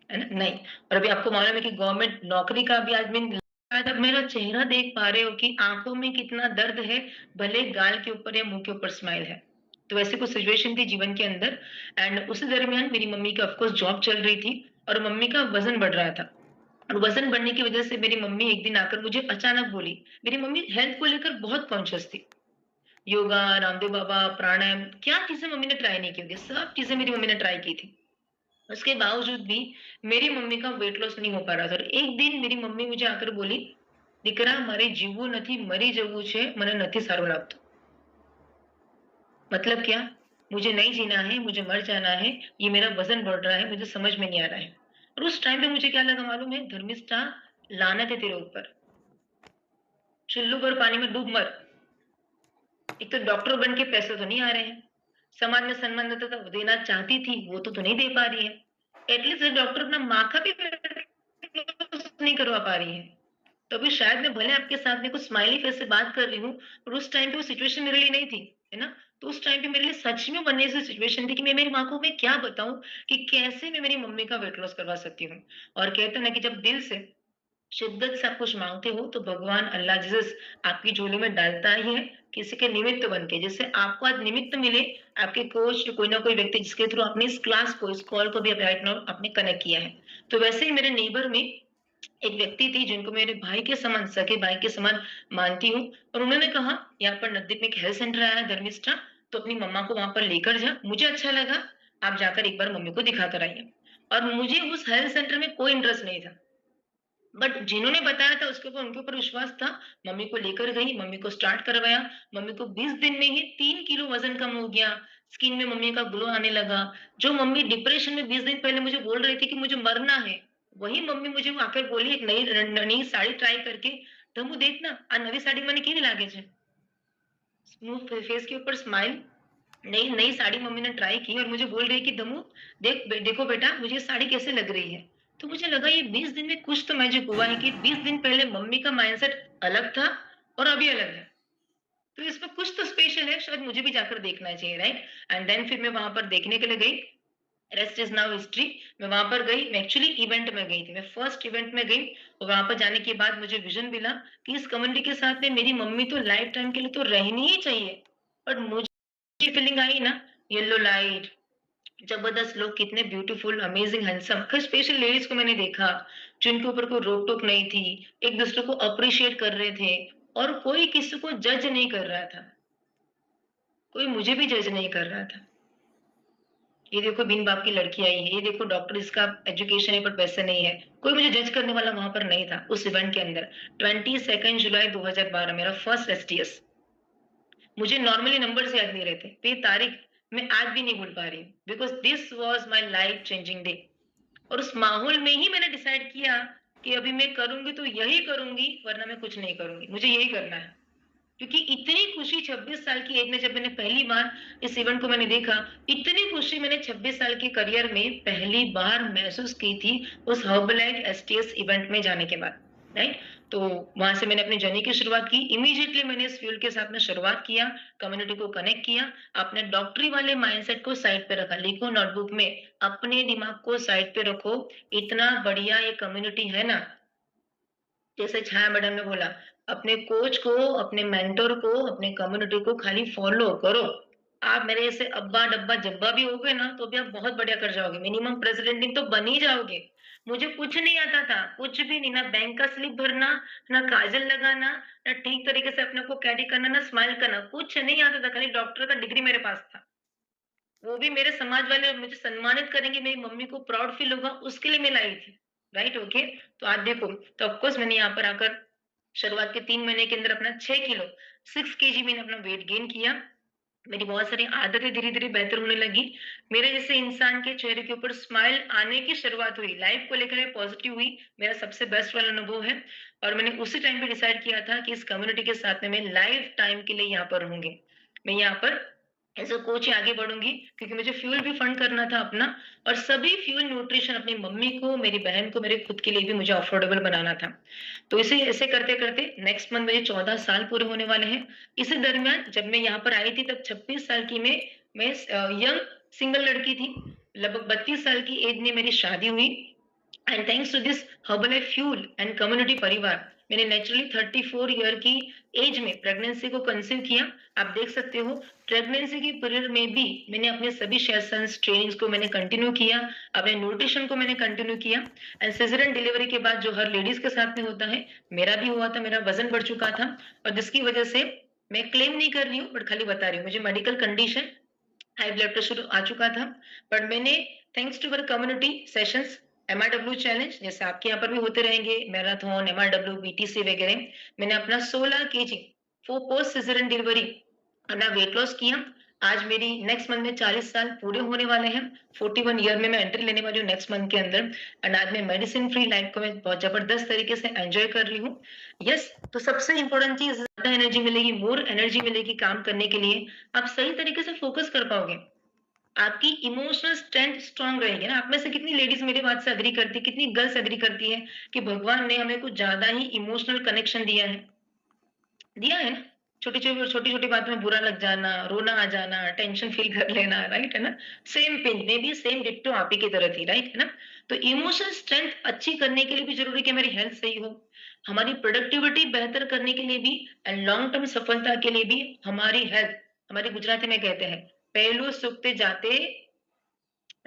है ना? नहीं। और अभी आपको मालूम है कि गवर्नमेंट नौकरी का भी आज मैं शायद आप मेरा चेहरा देख पा रहे हो कि आँखों में कितना दर्द है, भले गाल के ऊपर या मुँह के ऊपर स्माइल है। तो ऐसी कुछ सिचुएशन थी जीवन के अंदर एंड उसी दरमियान मेरी मम्मी की ऑफ कोर्स जॉब चल रही थी और मम्मी का वज़न बढ़ रहा था। और वज़न बढ़ने की वज़ह से मेरी मम्मी एक दिन आकर मुझे अचानक बोली, मेरी मम्मी हेल्थ को लेकर बहुत कॉन्शियस थी। योगा, रामदेव बाबा, प्राणायाम, क्या चीज़ें मम्मी ने ट्राई नहीं की होंगी, सब चीज़ें मेरी मम्मी ने ट्राई की थी। उसके बावजूद भी मेरी मम्मी का वेट लॉस नहीं हो पा रहा था और एक दिन मेरी मम्मी मुझे आकर बोली, "દીકરા મારે જીવવું નથી, મરી જવું છે, મને નથી સારું લાગતું." मतलब क्या? मुझे नहीं जीना है, मुझे मर जाना है, ये मेरा वज़न बढ़ रहा है, मुझे समझ में नहीं आ रहा है। और उस टाइम पे मुझे क्या लगा मालूम है? धर्मिष्ठा, लानत है तेरे ऊपर, चुल्लू भर पानी में डूब मर। एक तो डॉक्टर बन के पैसे तो नहीं आ रहे हैं, समाज में सम्मान देता था, देना चाहती थी, वो तो नहीं दे पा रही है। एटलीस्ट डॉक्टर अपना माँ का भी नहीं करवा पा रही है। तो अभी शायद मैं भले आपके साथ में कुछ स्माइली फेस से बात कर रही हूँ, पर उस टाइम पे वो सिचुएशन मेरे लिए नहीं थी, है ना? तो उस टाइम पे मेरे लिए सच में बनने जैसी सिचुएशन थी कि मैं मेरी माँ को मैं क्या बताऊँ कि कैसे मैं मेरी मम्मी का वेट लॉस करवा सकती हूँ। और कहते हैं ना कि जब दिल से शिद्दत से आप कुछ माँगते हो तो भगवान अल्लाह जीसस आपकी झोली में डालता ही है, किसी के निमित्त बन के। जैसे आपको आज निमित्त मिले, आपके कोच कोई ना कोई व्यक्ति जिसके थ्रू आपने इस क्लास को, इस कॉल को भी अब राइट नाउ आपने कनेक्ट किया है। तो वैसे ही मेरे नेबर में एक व्यक्ति थी जिनको मेरे भाई के समान, सगे भाई के समान मानती हूँ और उन्होंने कहा, "यहाँ पर नज़दीक में एक हेल्थ सेंटर आया है धर्मिष्ठा, तो अपनी मम्मा को वहाँ पर लेकर जा।" मुझे अच्छा लगा, "आप जाकर एक बार मम्मी को दिखा कर आइए।" और मुझे उस हेल्थ सेंटर में कोई इंटरेस्ट नहीं था। बट जिन्होंने बताया था उसके ऊपर उनके ऊपर विश्वास था। मम्मी को लेकर गई, मम्मी को स्टार्ट करवाया। मम्मी को 20 दिन में ही 3 किलो वज़न कम हो गया। स्किन में मम्मी का ग्लो आने लगा। जो मम्मी डिप्रेशन में 20 दिन पहले मुझे बोल रही थी कि मुझे मरना है, वही मम्मी मुझे वो आकर बोली एक नई साड़ी ट्राई करके, "ધમુ देख ना, आ नवी साड़ी મને કેવી લાગે છે?" स्मूथ फेस के ऊपर स्माइल, नई नई साड़ी मम्मी ने ट्राई की और मुझे बोल रही है कि दमू देखो बेटा मुझे ये साड़ी कैसे लग रही है। तो मुझे लगा ये 20 दिन में कुछ तो मैजिक हुआ है कि 20 दिन पहले मम्मी का माइंडसेट अलग था और अभी अलग है। तो इसमें कुछ तो स्पेशल है, शायद मुझे भी जाकर देखना चाहिए, राइट? एंड देन फिर मैं वहां पर देखने के लिए गई। Rest is now history. मैं वहां पर गई, मैं एक्चुअली इवेंट में गई थी, मैं फर्स्ट इवेंट में गई। और वहां पर जाने के बाद मुझे विजन मिला कि इस कम्युनिटी के साथ में मेरी मम्मी तो लाइफ टाइम के लिए तो रहनी ही चाहिए। और मुझे फीलिंग आई ना, येलो लाइट, जबरदस्त लोग, कितने beautiful, amazing, handsome, special ladies को मैंने देखा जिनके ऊपर कोई रोक टोक नहीं थी, एक दूसरे को अप्रिशिएट कर रहे थे और कोई किसी को जज नहीं कर रहा था, कोई मुझे भी जज नहीं कर रहा था। ये देखो बिन बाप की लड़की आई है, ये देखो डॉक्टर, इसका एजुकेशन है पर पैसे नहीं है, कोई मुझे जज करने वाला वहां पर नहीं था उस इवेंट के अंदर। 22 जुलाई 2012 मेरा फर्स्ट एसटीएस। मुझे नॉर्मली नंबर्स याद नहीं रहते, तो ये तारीख मैं आज भी नहीं भूल पा रही हूँ, because this was my life changing day. और उस माहौल में ही मैंने डिसाइड किया कि अभी मैं करूंगी तो यही करूंगी, वरना मैं कुछ नहीं करूंगी, मुझे यही करना है। क्योंकि इतनी खुशी 26 साल की एज में जब मैंने पहली बार इस इवेंट को मैंने देखा, इतनी खुशी मैंने 26 साल के करियर में पहली बार महसूस की थी उस हर्बलाइट एसटीएस इवेंट में जाने के बाद, राइट? तो वहां से मैंने अपनी जर्नी की शुरुआत की। इमीडिएटली मैंने इस फ्यूल के साथ में शुरुआत किया, कम्युनिटी को कनेक्ट किया, अपने डॉक्टरी वाले माइंडसेट को साइड पे रखा। लिखो नोटबुक में, अपने दिमाग को साइड पे रखो, इतना बढ़िया ये कम्युनिटी है ना। जैसे छाया मैडम ने बोला, अपने कोच को, अपने मेंटर को, अपने कम्युनिटी को खाली फॉलो करो। आप मेरे जैसे अब्बा डब्बा जब्बा भी हो गए ना तो भी आप बहुत बढ़िया कर जाओगे, मिनिमम प्रेसिडेंट तो बन ही जाओगे। मुझे कुछ नहीं आता था, कुछ भी नहीं, ना बैंक का स्लिप भरना, ना काजल लगाना, ना ठीक तरीके से अपने को कैरी करना, ना स्माइल करना, कुछ नहीं आता था। खाली डॉक्टर का डिग्री मेरे पास था, वो भी मेरे समाज वाले मुझे सम्मानित करेंगे, मेरी मम्मी को प्राउड फील होगा, उसके लिए मैं लाई थी, राइट? ओके। तो आज देखो, तो ऑफकोर्स मैंने यहाँ पर आकर शुरुआत के 3 महीने के अंदर अपना 6 किलो, 6 kg मैंने अपना वेट गेन किया। मेरी बहुत सारी आदतें धीरे धीरे बेहतर होने लगी। मेरे जैसे इंसान के चेहरे के ऊपर स्माइल आने की शुरुआत हुई, लाइफ को लेकर पॉजिटिव हुई। मेरा सबसे बेस्ट वाला अनुभव है। और मैंने उसी टाइम पे डिसाइड किया था कि इस कम्युनिटी के साथ में मैं लाइफ टाइम के लिए यहाँ पर रहूंगी। मैं यहाँ पर एज अ कोच ही आगे बढ़ूंगी, क्योंकि मुझे फ्यूल भी फंड करना था अपना। और सभी फ्यूल न्यूट्रिशन अपनी मम्मी को, मेरी बहन को, मेरे खुद के लिए भी मुझे अफोर्डेबल बनाना था। तो इसे ऐसे करते करते नेक्स्ट मंथ मुझे 14 साल पूरे होने वाले हैं। इसी दरमियान जब मैं यहाँ पर आई थी तब 26 साल की मैं यंग सिंगल लड़की थी। लगभग 32 साल की एज में मेरी शादी हुई। And thanks to this Herbalife fuel and community परिवार, मैंने नेचुरली 34 ईयर की एज में प्रेगनेंसी को कंसीव किया। आप देख सकते हो, प्रेगनेंसी की पीरियड में भी मैंने अपने सभी सेशंस ट्रेनिंग्स को मैंने कंटिन्यू किया, अपने न्यूट्रिशन को मैंने कंटिन्यू किया। एंड सिजेरियन डिलीवरी के बाद जो हर लेडीज के साथ में होता है, मेरा भी हुआ था, मेरा वजन बढ़ चुका था। और जिसकी वजह से मैं क्लेम नहीं कर रही हूँ, बट खाली बता रही हूँ, मुझे medical condition high blood pressure आ चुका था। बट मैंने, thanks to our community sessions, MRW challenge जैसे आपके यहाँ पर भी होते रहेंगे, मैराथन, एमआरडब्ल्यू, बीटीसी वगैरह, मैंने अपना 16 kg for post caesarean delivery अपना वेट लॉस किया। आज मेरी नेक्स्ट मंथ में 40 साल पूरे होने वाले हैं। 41 ईयर में मैं एंट्री लेने वाली हूँ नेक्स्ट मंथ के अंदर। एंड आज मैं मेडिसिन फ्री लाइफ को मैं बहुत जबरदस्त तरीके से एंजॉय कर रही हूँ। यस, तो सबसे इंपॉर्टेंट चीज, ज्यादा एनर्जी मिलेगी, मोर एनर्जी मिलेगी काम करने के लिए। आप सही तरीके से फोकस कर पाओगे, आपकी इमोशनल स्ट्रेंथ स्ट्रांग रहेगी ना। आप में से कितनी लेडीज मेरी बात से एग्री करती, कितनी गर्ल्स एग्री करती है कि भगवान ने हमें कुछ ज्यादा ही इमोशनल कनेक्शन दिया है? दिया है ना। छोटी छोटी छोटी छोटी बात में बुरा लग जाना, रोना आ जाना, टेंशन फील कर लेना, राइट है ना। सेम पिंच में भी सेम डिट्टो आप ही की तरह थी, राइट है ना। तो इमोशनल स्ट्रेंथ अच्छी करने के लिए भी जरूरी कि हमारी हेल्थ सही हो, हमारी प्रोडक्टिविटी बेहतर करने के लिए भी, एंड लॉन्ग टर्म सफलता के लिए भी हमारी हेल्थ, हमारी गुजराती में कहते हैं पहलू सुखते जाते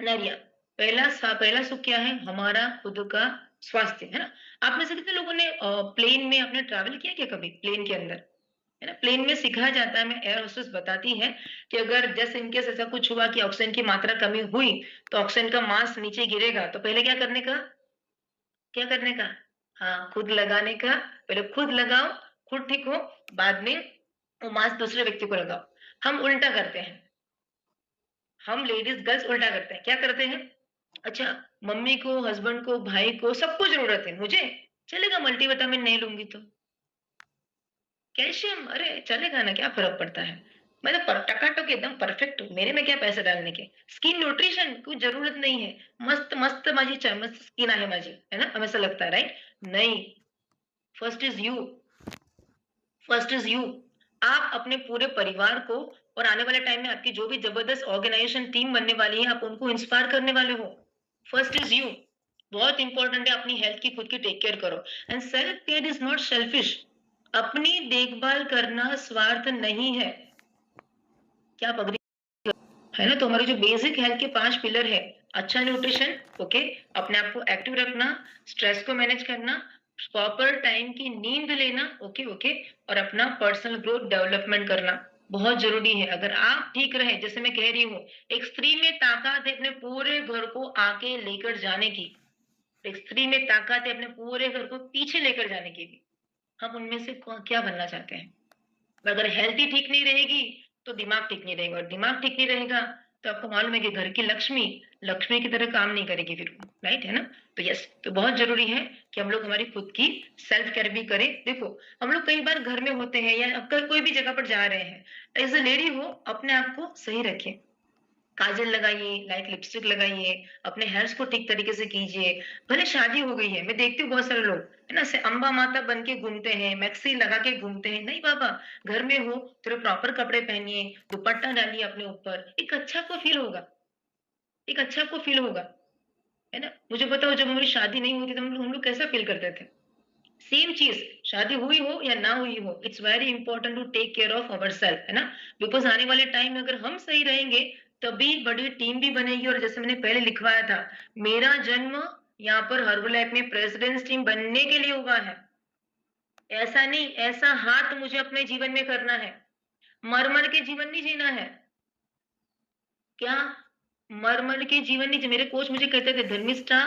नरिया। पहला सुख क्या है? हमारा खुद का स्वास्थ्य, है ना। आप में से कितने लोगों ने प्लेन में आपने ट्रैवल किया क्या कभी, प्लेन के अंदर? है ना, प्लेन में सिखाया जाता है, मैं एयर होस्टेस बताती है कि अगर जैसे इनकेस ऐसा कुछ हुआ कि ऑक्सीजन की मात्रा कमी हुई, तो ऑक्सीजन का मास्क नीचे गिरेगा, तो पहले क्या करने का? क्या करने का? हाँ, खुद लगाने का। पहले खुद लगाओ, खुद ठीक हो, बाद में वो मास्क दूसरे व्यक्ति को लगाओ। हम उल्टा करते हैं, हम लेडीज गर्ल्स उल्टा करते हैं। क्या करते हैं? अच्छा, मम्मी को, हस्बैंड को, भाई को, सबको जरूरत है, मुझे चलेगा मल्टीविटामिन नहीं लूंगी तो? कैल्शियम, अरे चलेगा ना, क्या फर्क पड़ता है। मैं तो टकाटक एकदम परफेक्ट हूँ, मेरे में क्या पैसे डालने के। स्किन न्यूट्रिशन कोई जरूरत नहीं है, मस्त मस्त मस्त स्किन आहे माझी, है ना, हमें ऐसा लगता है, राइट? नहीं, first is you, first is you. आप अपने पूरे परिवार को और आने वाले टाइम में आपकी जो भी जबरदस्त ऑर्गेनाइजेशन टीम बनने वाली है, आप उनको इंस्पायर करने वाले हो। First is you. बहुत इंपॉर्टेंट है, अपनी हेल्थ की खुद की टेक केयर करो। And self care is not selfish. अपनी देखभाल करना स्वार्थ नहीं है। क्या आप अग्री, है ना? तो हमारे जो बेसिक हेल्थ के 5 पिलर है, अच्छा न्यूट्रिशन, ओके, अपने आप को एक्टिव रखना, स्ट्रेस को मैनेज करना, प्रॉपर टाइम की नींद लेना, ओके ओके, और अपना पर्सनल ग्रोथ डेवलपमेंट करना बहुत जरूरी है। अगर आप ठीक रहे, जैसे मैं कह रही हूँ, एक स्त्री में ताकत है अपने पूरे घर को आके लेकर जाने की, एक स्त्री में ताकत है अपने पूरे घर को पीछे लेकर जाने की भी। हम उनमें से क्या बनना चाहते हैं? अगर हेल्थ ही ठीक नहीं रहेगी तो दिमाग ठीक नहीं रहेगा, और दिमाग ठीक नहीं रहेगा तो आपको मालूम है कि घर की लक्ष्मी लक्ष्मी की तरह काम नहीं करेगी फिर, राइट, है ना? तो यस, तो बहुत जरूरी है कि हम लोग हमारी खुद की सेल्फ केयर भी करें। देखो, हम लोग कई बार घर में होते हैं या अगर कोई भी जगह पर जा रहे हैं, एज अ लेडी हो, अपने आप को सही रखें। काजल लगाइए, लाइट लिपस्टिक लगाइए, अपने हेयर्स को ठीक तरीके से कीजिए। भले शादी हो गई है, मैं देखती हूँ बहुत सारे लोग, है ना, से अम्बा माता बन के घूमते हैं, मैक्सी लगा के घूमते हैं। नहीं बाबा, घर में हो थोड़े प्रॉपर कपड़े पहनिए, दुपट्टा डालिए अपने ऊपर, एक अच्छा आपको फील होगा, एक अच्छा आपको फील होगा, है ना? मुझे बताओ, जब हमारी शादी नहीं हुई थी तो हम लोग कैसा फील करते थे? सेम चीज, शादी हुई हो या ना हुई हो, it's very important to take care of our self, है ना? बिकॉज आने वाले टाइम में अगर हम सही रहेंगे तभी बड़ी टीम भी बनेगी। और जैसे मैंने पहले लिखवाया था, मेरा जन्म यहाँ पर हर्बलाइफ में प्रेसिडेंट्स टीम बनने के लिए हुआ है। ऐसा नहीं, ऐसा हाथ मुझे अपने जीवन में करना है, मर मर के जीवन नहीं जीना है। क्या? मर मर के जीवन नहीं? मेरे कोच मुझे कहते थे, धर्मिष्ठा,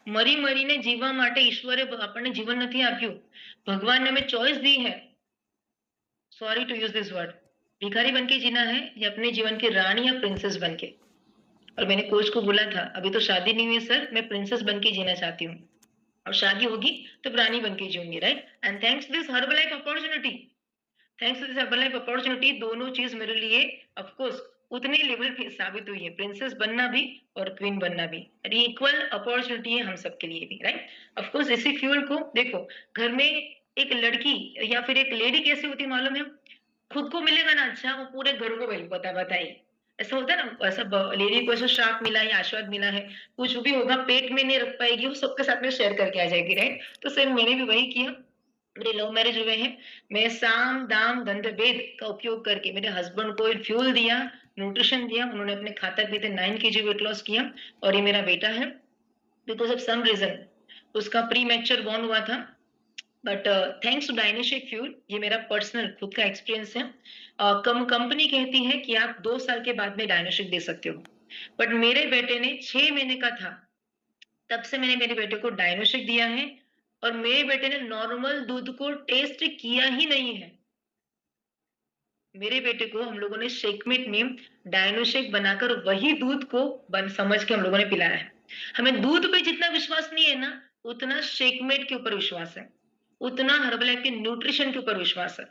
मरी मरीने जीवा માટે ઈશ્વરે આપણને જીવન નથી આપ્યું, ભગવાનને हमें चॉइस दी है। Sorry to use this word, भिखारी बन के जीना है या अपने जीवन की रानी या प्रिंसेस बन के। और मैंने कोच को बोला था, अभी तो शादी नहीं हुई सर, मैं प्रिंसेस बन के जीना चाहती हूँ, और शादी होगी तो रानी बन के जीऊंगी, right? And thanks this Herbalife opportunity, thanks to this Herbalife opportunity, दोनों चीज मेरे लिए ऑफ कोर्स उतनी लेवल पे साबित हुई है, प्रिंसेस बनना भी और क्वीन बनना भी, इक्वल अपॉर्चुनिटी है हम सबके लिए भी, राइट? ऑफ कोर्स इसी फ्यूल को देखो, घर में एक लड़की या फिर एक लेडी कैसी होती मालूम है? खुद को मिलेगा ना अच्छा, वो पूरे घर को बताइए। ऐसा होता है ना, ऐसा लेडी को ऐसा श्राप मिला है, आशीर्वाद मिला है, कुछ भी होगा पेट में नहीं रख पाएगी, वो सबके साथ में शेयर करके आ जाएगी, राइट? तो सेम मैंने भी वही किया, मेरे लव मैरिज हुए हैं, मैं साम दाम दंड भेद का उपयोग करके मेरे हस्बैंड को फ्यूल दिया, न्यूट्रिशन दिया, उन्होंने अपने खाते पीते 9 kg वेट लॉस किया, और ये मेरा बेटा है। बिकॉज ऑफ सम रीजन उसका प्री मैच्योर बॉर्न हुआ था, बट थैंक्स टू डायनेशिक फ्यूल, ये मेरा पर्सनल खुद का एक्सपीरियंस है। कंपनी कहती है कि आप 2 साल के बाद में डायनेशिक दे सकते हो, बट मेरे बेटे ने 6 महीने का था तब से मैंने मेरे बेटे को डायनेशिक दिया है, और मेरे बेटे ने नॉर्मल दूध को टेस्ट किया ही नहीं है। मेरे बेटे को हम लोगों ने शेकमेट में डायनोशेक बनाकर वही दूध को बन समझ के हम लोगों ने पिलाया है। हमें दूध पे जितना विश्वास नहीं है ना, उतना शेकमेट के ऊपर विश्वास है, उतना हर्बलाइफ के न्यूट्रिशन के ऊपर विश्वास है।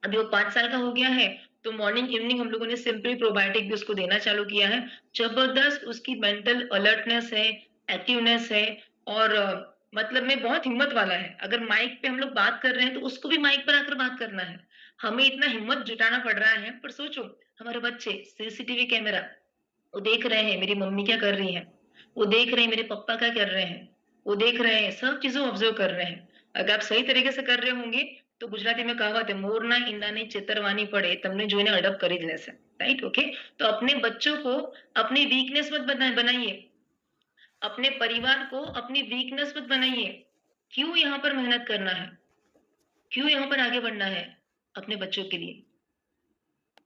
अभी वो 5 साल का हो गया है, तो मॉर्निंग इवनिंग हम लोगों ने सिंपली प्रोबायोटिक भी उसको देना चालू किया है। जबरदस्त उसकी मेंटल अलर्टनेस है, एक्टिवनेस है, और मतलब में बहुत हिम्मत वाला है। अगर माइक पे हम लोग बात कर रहे हैं तो उसको भी माइक पर आकर बात करना है। हमें इतना हिम्मत जुटाना पड़ रहा है, पर सोचो हमारे बच्चे सीसीटीवी कैमरा, वो देख रहे हैं मेरी मम्मी क्या कर रही है, वो देख रहे हैं मेरे पापा क्या कर रहे हैं, वो देख रहे हैं, सब चीजों ऑब्जर्व कर रहे हैं। अगर आप सही तरीके से कर रहे होंगे तो गुजराती में कहावत है, मोરના ઈંડાને ચેતરવાની પડે તમને જોઈને અડપ કરી જ લેશે, राइट? ओके, तो अपने बच्चों को अपनी वीकनेस मत बनाइए, अपने परिवार को अपनी वीकनेस मत बनाइए। क्यों यहाँ पर मेहनत करना है, क्यों यहाँ पर आगे बढ़ना है? अपने बच्चों के लिए,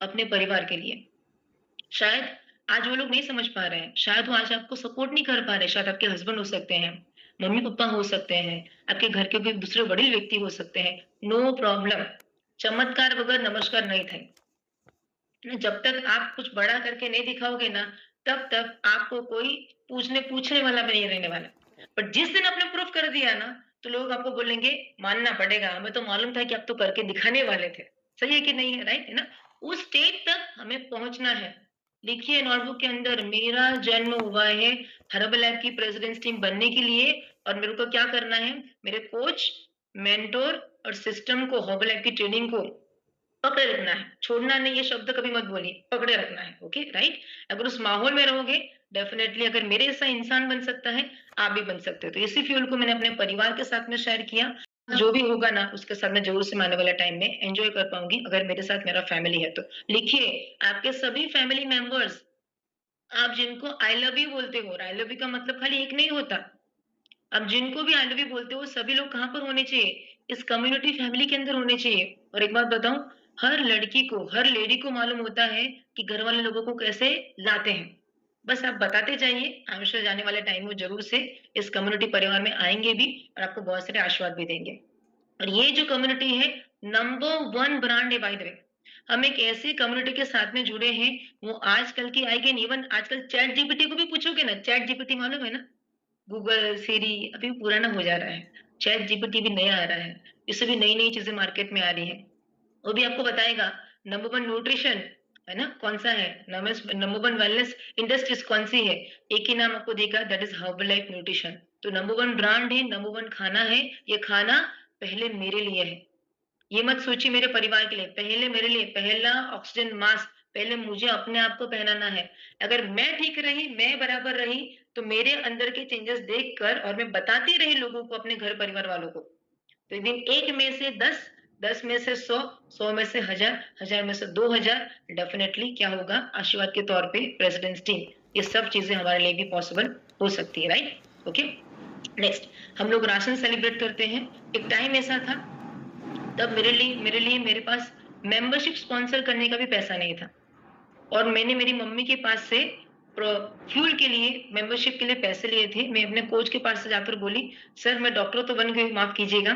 अपने परिवार के लिए। शायद आज वो लोग नहीं समझ पा रहे हैं, शायद वो आज आपको सपोर्ट नहीं कर पा रहे, शायद आपके हस्बैंड हो सकते हैं, मम्मी पापा हो सकते हैं, आपके घर के कोई दूसरे बड़े व्यक्ति हो सकते हैं। नो प्रॉब्लम, चमत्कार वगैरह नमस्कार नहीं थे। जब तक आप कुछ बड़ा करके नहीं दिखाओगे ना, तब तक आपको कोई पूछने वाला भी नहीं रहने वाला। पर जिस दिन आपने प्रूफ कर दिया ना, तो लोग आपको बोलेंगे, मानना पड़ेगा, हमें तो मालूम था कि आप तो करके दिखाने वाले थे। सही है कि नहीं है? राइट, है ना? उस स्टेट तक हमें पहुंचना है। लिखिए नोटबुक के अंदर, मेरा जन्म हुआ है हर्बल लैब की प्रेसिडेंट टीम बनने के लिए, और मेरे को क्या करना है, मेरे कोच, मेंटोर और सिस्टम को, हर्बल लैब की ट्रेनिंग को पकड़े रखना है, छोड़ना नहीं। ये शब्द कभी मत बोलिए, पकड़े रखना है। Okay, right. अगर उस माहौल में रहोगे, डेफिनेटली अगर मेरे जैसा इंसान बन सकता है, आप भी बन सकते हो। तो इसी फ्यूल को मैंने अपने परिवार के साथ में शेयर किया। जो भी होगा ना, उसके साथ मैं जरूर से आने वाले टाइम में एंजॉय कर पाऊंगी, अगर मेरे साथ मेरा फैमिली है तो। लिखिए, आपके सभी फैमिली मेंबर्स, आप जिनको आई लव यू बोलते हो, आई लव यू का मतलब खाली एक नहीं होता। अब जिनको भी आई लव यू बोलते हो, सभी लोग कहाँ पर होने चाहिए, इस कम्युनिटी फैमिली के अंदर होने चाहिए। और एक बात बताऊं, हर लड़की को, हर लेडी को मालूम होता है कि घर वाले लोगों को कैसे लाते हैं। बस आप बताते जाइए, आई एम श्योर जाने वाले टाइम में जरूर से इस कम्युनिटी परिवार में आएंगे भी, और आपको बहुत सारे आशीर्वाद भी देंगे। और ये जो कम्युनिटी है, नंबर 1 ब्रांड है बाय द वे। हम एक ऐसी कम्युनिटी के साथ में जुड़े हैं, वो आजकल की आई कैन इवन, आजकल चैट जीपीटी को भी पूछोगे ना, चैट जीपीटी मालूम है ना, गूगल, सिरी अभी पुराना हो जा रहा है। चैट जीपीटी भी नया आ रहा है। इससे भी नई-नई चीज़ें मार्केट में आ रही हैं। वो भी आपको बताएगा नंबर 1 न्यूट्रिशन, है ना? कौन-सा है? नंबर 1 वेलनेस इंडस्ट्रीज़ कौन-सी है? एक ही नाम आपको देगा, दैट इज़ हर्बलाइफ न्यूट्रिशन। तो नंबर 1 ब्रांड है, नंबर 1 खाना है। ये खाना पहले मेरे लिए है। ये मत सोचिए मेरे परिवार के लिए, पहले मेरे लिए, पहला ऑक्सीजन मास्क पहले मुझे अपने आप को पहनाना है। अगर मैं ठीक रही, मैं बराबर रही, तो मेरे अंदर के चेंजेस देखकर और मैं बताती रही लोगों को, अपने घर परिवार वालों को, तो एक दिन 1 में से 10, 10 में से 100, 100 में से 1000, 1000 में से 2000, डेफिनिटली क्या होगा, आशीर्वाद के तौर पे प्रेसिडेंट्स टीम। ये सब चीजें हमारे लिए भी पॉसिबल हो सकती है, राइट? ओके, नेक्स्ट, हम लोग राशन सेलिब्रेट करते हैं। एक टाइम ऐसा था, तब मेरे लिए मेरे पास मेंबरशिप स्पॉन्सर करने का भी पैसा नहीं था, और मैंने मेरी मम्मी के पास से फ्यूल के लिए, मेंबरशिप के लिए पैसे लिए थे। मैं अपने कोच के पास से जाकर बोली, सर मैं डॉक्टर तो बन गई, माफ कीजिएगा,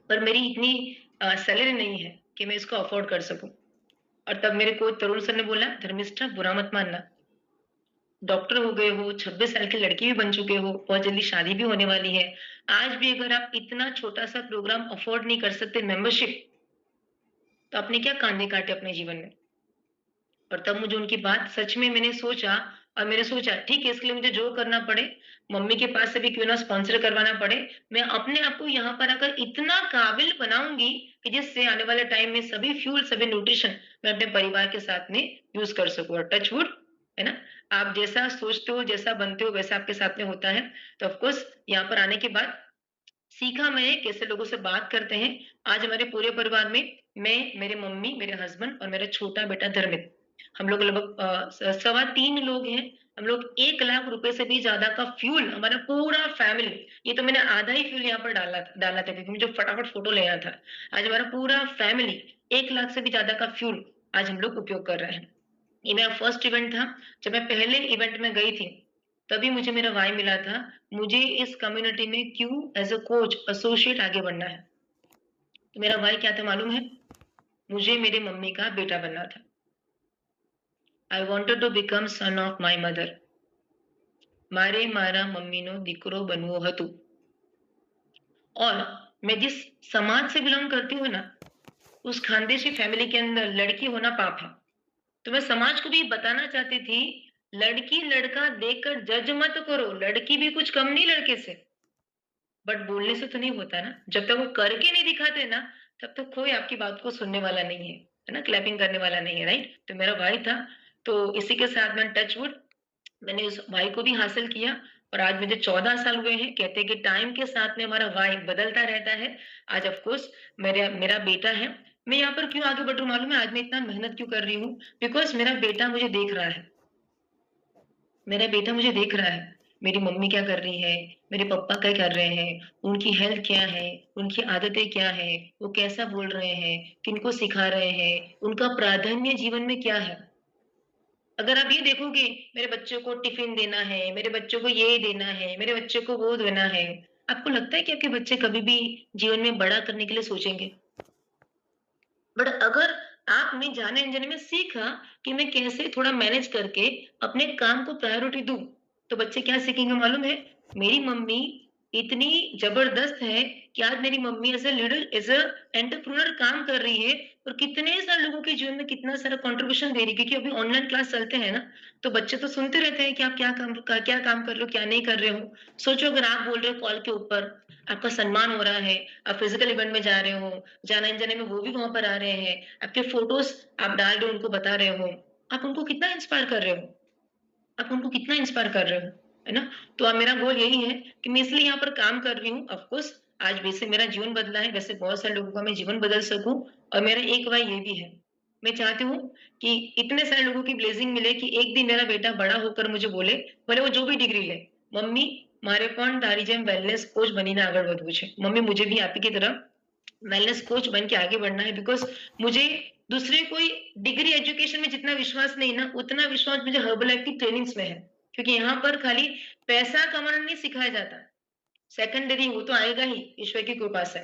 पर मेरी इतनी सैलरी नहीं है कि मैं इसको अफोर्ड कर सकूं। और तब मेरे कोच तरुण सर ने बोला, धर्मिष्ठा बुरा मत मानना, डॉक्टर हो गए हो, 26 साल की लड़की भी बन चुके हो, बहुत जल्दी शादी भी होने वाली है, आज भी अगर आप इतना छोटा सा प्रोग्राम अफोर्ड नहीं कर सकते, मेंबरशिप, तो आपने क्या कांधे काटे अपने जीवन में। और तब मुझे उनकी बात सच में मैंने सोचा, और मैंने सोचा ठीक है, इसके लिए मुझे जो करना पड़े, मम्मी के पास से भी क्यों ना स्पॉन्सर करवाना पड़े, मैं अपने आप को यहाँ पर आकर इतना काबिल बनाऊंगी कि जिससे आने वाले टाइम में सभी फ्यूल, सभी न्यूट्रिशन मैं अपने परिवार के साथ में यूज कर सकूं। और टच वुड, है ना, आप जैसा सोचते हो, जैसा बनते हो, वैसा आपके साथ में होता है। तो ऑफकोर्स यहाँ पर आने के बाद सीखा मैं कैसे लोगों से बात करते हैं। आज हमारे पूरे परिवार में मैं, मेरे मम्मी, मेरे हस्बैंड और मेरा छोटा बेटा धर्मित, हम लोग लगभग 3.25 लोग हैं। हम लोग 1 लाख रुपए से भी ज्यादा का फ्यूल, हमारा पूरा फैमिली, ये तो मैंने आधा ही फ्यूल यहाँ पर डाला था क्योंकि मुझे फटाफट फोटो लेना था। आज हमारा पूरा फैमिली 1 लाख से भी ज्यादा का फ्यूल आज हम लोग उपयोग कर रहे हैं। ये मेरा फर्स्ट इवेंट था। जब मैं पहले इवेंट में गई थी, तभी मुझे मेरा वाई मिला था, मुझे इस कम्युनिटी में क्यों एज अ कोच एसोसिएट आगे बढ़ना है। तो मेरा वाई क्या था मालूम है, मुझे मेरे मम्मी का बेटा बनना था। I wanted to become son of my mother. मारे मारा मम्मी नो दीकरो बनवो हतु। और मैं जिस समाज से बिलोंग करती हूँ ना, उस खानदेशी फैमिली के अंदर लड़की होना पाप है। तो मैं समाज को भी बताना चाहती थी, लड़की लड़का देखकर जज मत करो, लड़की भी कुछ कम नहीं लड़के से। बट बोलने से तो नहीं होता ना, जब तक वो करके नहीं दिखाते ना, तब तक कोई आपकी बात को सुनने वाला नहीं है ना, क्लैपिंग करने वाला नहीं है, राइट? तो मेरा भाई था, तो इसी के साथ मैं टच वुड, मैंने उस भाई को भी हासिल किया। और आज मुझे 14 साल हुए हैं। कहते हैं कि टाइम के साथ में हमारा भाई बदलता रहता है। आज ऑफ कोर्स मेरा मेरा बेटा है। मैं यहाँ पर क्यों आगे बढ़ रही हूँ मालूम है, आज मैं इतना मेहनत क्यों कर रही हूँ, बिकॉज मेरा बेटा मुझे देख रहा है, मेरा बेटा मुझे देख रहा है, मेरी मम्मी क्या कर रही है, मेरे पापा क्या कर रहे हैं, उनकी हेल्थ क्या है, उनकी आदतें क्या है, वो कैसा बोल रहे हैं, किनको सिखा रहे हैं, उनका प्राधान्य जीवन में क्या है। अगर आप ये देखोगे, मेरे बच्चों को टिफिन देना है, मेरे बच्चों को ये देना है, मेरे बच्चों को वो देना है, आपको लगता है कि आपके बच्चे कभी भी जीवन में बड़ा करने के लिए सोचेंगे? बट अगर आपने जाने अनजाने में सीखा कि मैं कैसे थोड़ा मैनेज करके अपने काम को प्रायोरिटी दूं, तो बच्चे क्या सीखेंगे मालूम है, मेरी मम्मी इतनी जबरदस्त है कि आज मेरी मम्मी as a leader, as a entrepreneur काम कर रही है और कितने सारे लोगों के जीवन में कितना सारा कंट्रीब्यूशन दे रही है। क्योंकि अभी ऑनलाइन क्लास चलते हैं ना, तो बच्चे तो सुनते रहते हैं कि आप क्या काम कर रहे हो, क्या नहीं कर रहे हो। सोचो अगर आप बोल रहे हो कॉल के ऊपर, आपका सम्मान हो रहा है, आप फिजिकल इवेंट में जा रहे हो, जाने अनजाने में वो भी वहां पर आ रहे हैं, आपके फोटोज आप डाल रहे हो, उनको बता रहे हो, आप उनको कितना इंस्पायर कर रहे हो, आप उनको कितना इंस्पायर कर रहे हो, है ना? तो अब मेरा गोल यही है कि मैं इसलिए यहाँ पर काम कर रही हूँ। ऑफ कोर्स आज वैसे मेरा जीवन बदला है, वैसे बहुत सारे लोगों का मैं जीवन बदल सकूँ, और मेरा एक भाई ये भी है। मैं चाहती हूँ कि इतने सारे लोगों की ब्लेसिंग मिले कि एक दिन मेरा बेटा बड़ा होकर मुझे बोले, भले वो जो भी डिग्री ले, "मम्मी मारे पण तारी जेम वेलनेस कोच बनीने આગળ વધવું છે। मम्मी मुझे भी आप ही की तरह वेलनेस कोच बन के आगे बढ़ना है, बिकॉज़ मुझे दूसरे कोई डिग्री एजुकेशन में जितना विश्वास नहीं ना, उतना विश्वास मुझे हर्बलाइफ की ट्रेनिंग्स में है। क्योंकि यहाँ पर खाली पैसा कमाना नहीं सिखाया जाता, सेकेंडरी वो तो आएगा ही ईश्वर की कृपा से।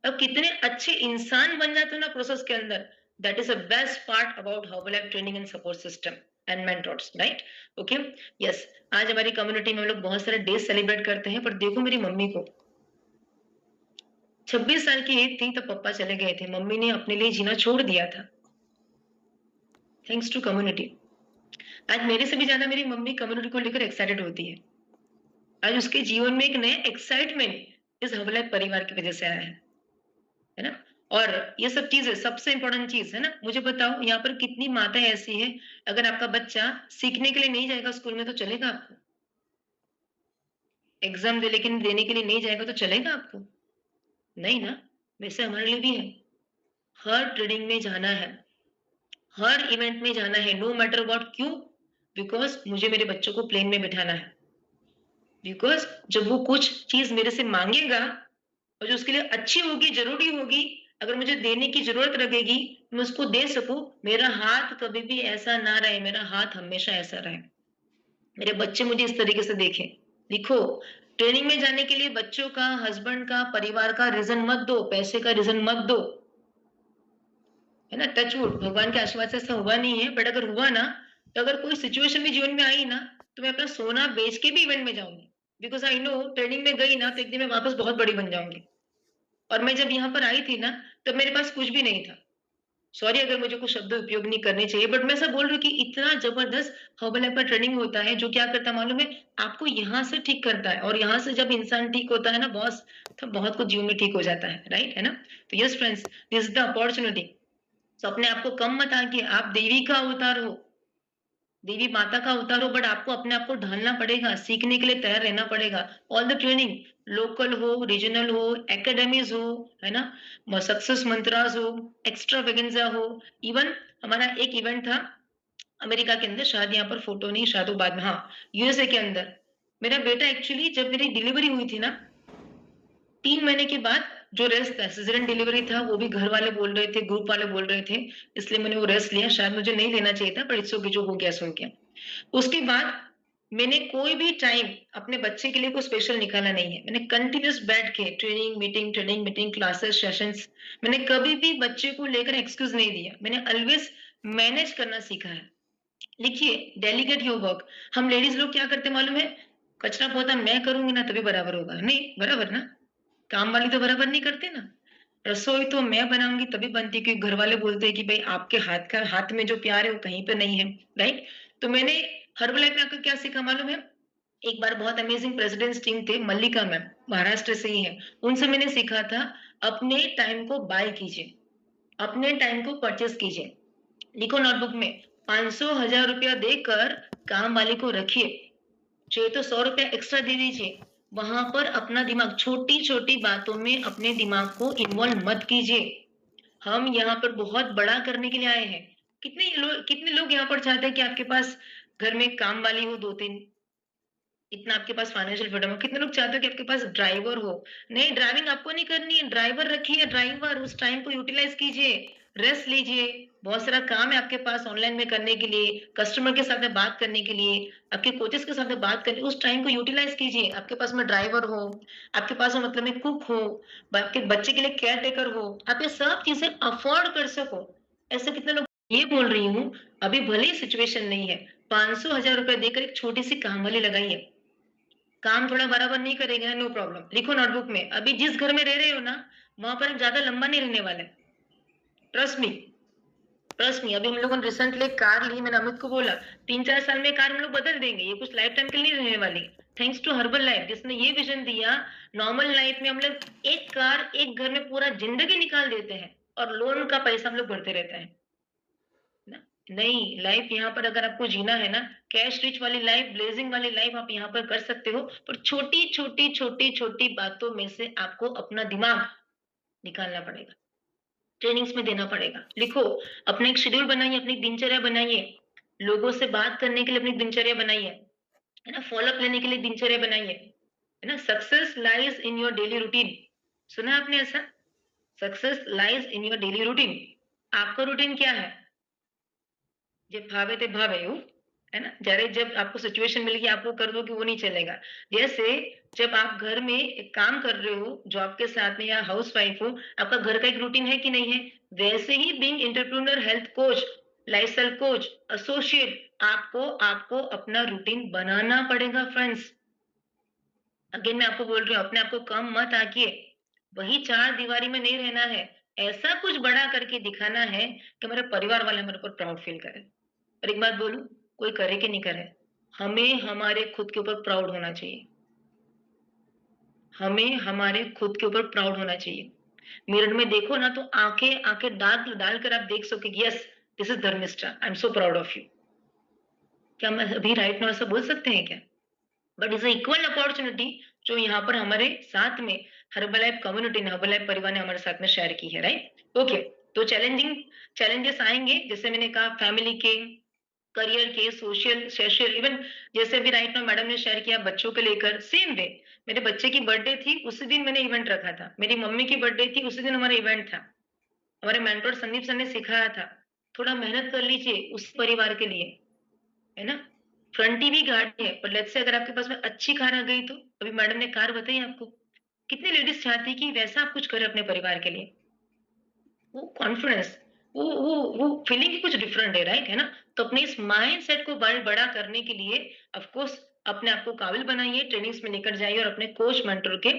अब कितने अच्छे इंसान बन जाते हो ना प्रोसेस के अंदर, that is the best part about Herbalife training and support system and mentors, right? Okay, yes. आज हमारी कम्युनिटी में हम लोग बहुत सारे डे सेलिब्रेट करते हैं, पर देखो मेरी मम्मी को 26 साल की एज थी तब पापा चले गए थे, मम्मी ने अपने लिए जीना छोड़ दिया था, थैंक्स टू कम्युनिटी। आज मेरे से भी ज्यादा मेरी मम्मी कम्युनिटी को लेकर एक्साइटेड होती है। आज उसके जीवन में एक नया एक्साइटमेंट इस हर्बलाइफ परिवार की वजह से आया है ना? और ये सब चीजें सबसे इंपॉर्टेंट चीज है ना। मुझे बताओ यहाँ पर कितनी माताएं ऐसी हैं, अगर आपका बच्चा सीखने के लिए नहीं जाएगा स्कूल में तो चलेगा आपको? एग्जाम दे लेकिन देने के लिए नहीं जाएगा तो चलेगा आपको? नहीं ना। वैसे हमारे लिए भी है, हर ट्रेडिंग में जाना है, हर इवेंट में जाना है, नो मैटर व्हाट। क्यों? बिकॉज मुझे मेरे बच्चों को प्लेन में बिठाना है। बिकॉज जब वो कुछ चीज मेरे से मांगेगा और जो उसके लिए अच्छी होगी, जरूरी होगी, अगर मुझे देने की जरूरत लगेगी, मैं उसको दे सकूं। मेरा हाथ कभी भी ऐसा ना रहे, मेरा हाथ हमेशा ऐसा रहे, मेरे बच्चे मुझे इस तरीके से देखें। लिखो, ट्रेनिंग में जाने के लिए बच्चों का, हस्बैंड का, परिवार का रीजन मत दो, पैसे का रीजन मत दो, है ना? टचवुड, भगवान के आशीर्वाद से ऐसा हुआ नहीं है, बट अगर हुआ ना, तो अगर कोई सिचुएशन भी जीवन में आई ना, तो मैं अपना सोना बेच के भी इवेंट में जाऊंगी। बिकॉज आई नो ट्रेनिंग में गई ना तो एक दिन मैं वापस बहुत बड़ी बन जाऊंगी। और मैं जब यहाँ पर आई थी ना, तब मेरे पास कुछ भी नहीं था। सॉरी अगर मुझे कुछ शब्द उपयोग नहीं करने चाहिए, बट मैं ऐसा बोल रही हूँ कि इतना जबरदस्त हर्बल लाइफ का ट्रेनिंग होता है, जो क्या करता है मालूम है? आपको यहाँ से ठीक करता है, और यहाँ से जब इंसान ठीक होता है ना बॉस, तब बहुत कुछ जीवन में ठीक हो जाता है, राइट? है ना? तो yes friends, this is the opportunity. तो अपने आप को कम मत आंकिए, आप देवी का अवतार हो, देवी माता का अवतार हो, बट आपको अपने आप को ढालना पड़ेगा, सीखने के लिए तैयार रहना पड़ेगा। ऑल द ट्रेनिंग, लोकल हो, रीजनल हो, एकेडमीज हो, है ना, सक्सेस मंत्रास हो, एक्स्ट्रा वेगेंजा हो। इवन हमारा एक इवेंट था अमेरिका के अंदर, शायद यहाँ पर फोटो नहीं, शायद वो बाद में, हाँ, यूएसए के अंदर। मेरा बेटा एक्चुअली जब मेरी डिलीवरी हुई थी ना, 3 महीने के बाद जो रेस्ट था, सिज़ेरियन डिलीवरी था, वो भी घर वाले बोल रहे थे, ग्रुप वाले बोल रहे थे, इसलिए मैंने वो रेस्ट लिया। शायद मुझे नहीं लेना चाहिए था, पर इट्स ओके, जो हो गया सो हो गया। उसके बाद मैंने कोई भी टाइम अपने बच्चे के लिए कोई स्पेशल निकाला नहीं है। मैंने कंटिन्यूअस बैठ के ट्रेनिंग मीटिंग, क्लासेस, सेशंस, मैंने कभी भी बच्चे को लेकर एक्सक्यूज़ नहीं दिया। मैंने ऑलवेज़ मैनेज करना सीखा है। लिखिए, डेलीगेट योर वर्क। हम लेडीज़ लोग क्या करते हैं मालूम है? कचरा-पोता मैं करूँगी ना तभी बराबर होगा। नहीं, बराबर ना? काम वाली तो बराबर नहीं करते ना। रसोई तो मैं बनाऊंगी तभी बनती है, क्योंकि घर वाले बोलते हैं कि भाई आपके हाथ में जो प्यार है वो कहीं पे नहीं है, राइट? तो मैंने हर्बल लाइफ में आकर क्या सीखा मालूम है? एक बार बहुत अमेजिंग प्रेसिडेंट्स टीम थे, मल्लिका मैम, महाराष्ट्र से ही है। उनसे मैंने सीखा था, अपने टाइम को बाय कीजिए, अपने टाइम को परचेस कीजिए। लिखो नोटबुक में, 500,000 रुपया देकर काम वाले को रखिए, चाहिए तो 100 रुपया एक्स्ट्रा दे दीजिए। वहां पर अपना दिमाग, छोटी छोटी बातों में अपने दिमाग को इन्वॉल्व मत कीजिए। हम यहाँ पर बहुत बड़ा करने के लिए आए हैं। कितने लोग यहाँ पर चाहते हैं कि आपके पास घर में काम वाली हो 2-3, इतना आपके पास फाइनेंशियल फ्रीडम हो। कितने लोग चाहते हो कि आपके पास ड्राइवर हो। नहीं, ड्राइविंग आपको नहीं करनी है, ड्राइवर रखिए, ड्राइवर, उस टाइम को यूटिलाइज कीजिए, रेस्ट लीजिए। बहुत सारा काम है आपके पास ऑनलाइन में करने के लिए, कस्टमर के साथ में बात करने के लिए, आपके कोचेस के साथ में बात करने, उस टाइम को यूटिलाइज कीजिए। आपके पास में ड्राइवर हो, आपके पास में मतलब में कुक हो, आपके बच्चे के लिए केयर टेकर हो, आप ये सब चीजें अफोर्ड कर सको। ऐसे कितने लोग, ये बोल रही हूँ, अभी भले ही सिचुएशन नहीं है, 500,000 रुपए देकर एक छोटी सी काम वाली लगाइए, काम थोड़ा बराबर नहीं करेंगे ना, नो प्रॉब्लम, लिखो नोटबुक में। अभी जिस घर में रह रहे हो ना, वहां पर हम ज्यादा लंबा नहीं रहने वाले। Trust me, trust me. अभी हम लोगों ने रिसेंटली कार ली, मैंने अमित को बोला 3-4 साल में कार हम लोग बदल देंगे, ये कुछ लाइफ टाइम के लिए नहीं रहने वाली। थैंक्स टू हर्बल लाइफ, जिसने ये विजन दिया। नॉर्मल लाइफ में हम लोग एक कार एक घर में पूरा जिंदगी निकाल देते हैं, और लोन का पैसा हम लोग भरते रहते हैं ना। नहीं, लाइफ यहाँ पर अगर आपको जीना है ना, कैश रिच वाली लाइफ, ब्लेजिंग वाली लाइफ आप यहाँ पर कर सकते हो, पर छोटी छोटी छोटी छोटी बातों में से आपको अपना दिमाग निकालना पड़ेगा, ट्रेनिंग्स में देना पड़ेगा। लिखो, अपना एक शेड्यूल बनाइए, अपनी दिनचर्या बनाइए, लोगों से बात करने के लिए अपनी दिनचर्या बनाइए, है ना, फॉलोअप लेने के लिए दिनचर्या बनाइए, है ना। Success lies in your daily routine, सुना आपने ऐसा? Success lies in your daily routine. आपका रूटीन क्या है? जे भावे ते भावे એવું, है ना। જ્યારે जब आपको सिचुएशन मिल गई आप वो कर दो कि वो नहीं चलेगा। जैसे जब आप घर में एक काम कर रहे हो जॉब के साथ में या हाउस वाइफ हो, आपका घर का एक रूटीन है कि नहीं है? वैसे ही being entrepreneur, health coach, lifestyle coach, associate, आपको आपको अपना रूटीन बनाना पड़ेगा फ्रेंड्स। अगेन मैं आपको बोल रही हूँ, अपने आप को कम मत आंकिए, वही चार दीवारी में नहीं रहना है। ऐसा कुछ बड़ा करके दिखाना है कि मेरे परिवार वाले मेरे ऊपर प्राउड फील करें। और एक बात बोलूं, कोई करे कि नहीं करे, हमें हमारे खुद के ऊपर प्राउड होना चाहिए। हमें हमारे खुद के ऊपर प्राउड होना चाहिए। मिरर में देखो ना तो आंखें आंखें डाल डालकर आप देख सको कि yes, this is Dharmishtha, I am so proud of you. क्या हम अभी राइट नाउ ऐसा बोल सकते हैं क्या? बट इज इक्वल अपॉर्चुनिटी जो यहाँ पर हमारे साथ में हर्बलाइफ कम्युनिटी ने, हर्बलाइफ परिवार ने हमारे साथ में शेयर की है, राइट। ओके, तो चैलेंजेस आएंगे, जैसे मैंने कहा, फैमिली के, करियर के, सोशल, सोशल, इवन जैसे अभी राइट नाउ मैडम ने शेयर किया बच्चों को लेकर, सेम वे। मेरे बच्चे की बर्थडे थी, उसी दिन मैंने इवेंट रखा था। मेरी मम्मी की बर्थडे थी, उसी दिन हमारा इवेंट था। हमारे मेंटर संदीप सर ने सिखाया था, थोड़ा मेहनत कर लीजिए उस परिवार के लिए, है ना। फ्रंटी भी गाड़ी है, पर लेट्स से अगर आपके पास में अच्छी कार आ गई तो, अभी मैडम ने कार बताई आपको, कितनी लेडीज चाहती कि वैसा आप कुछ करें अपने परिवार के लिए। वो कॉन्फिडेंस, वो फीलिंग ही कुछ डिफरेंट है, राइट, है ना। तो अपने इस माइंड सेट को बड़ा करने के लिए ऑफ कोर्स अपने आप को काबिल बनाइए, ट्रेनिंग्स में लेकर जाइए, और अपने कोच मेंटर के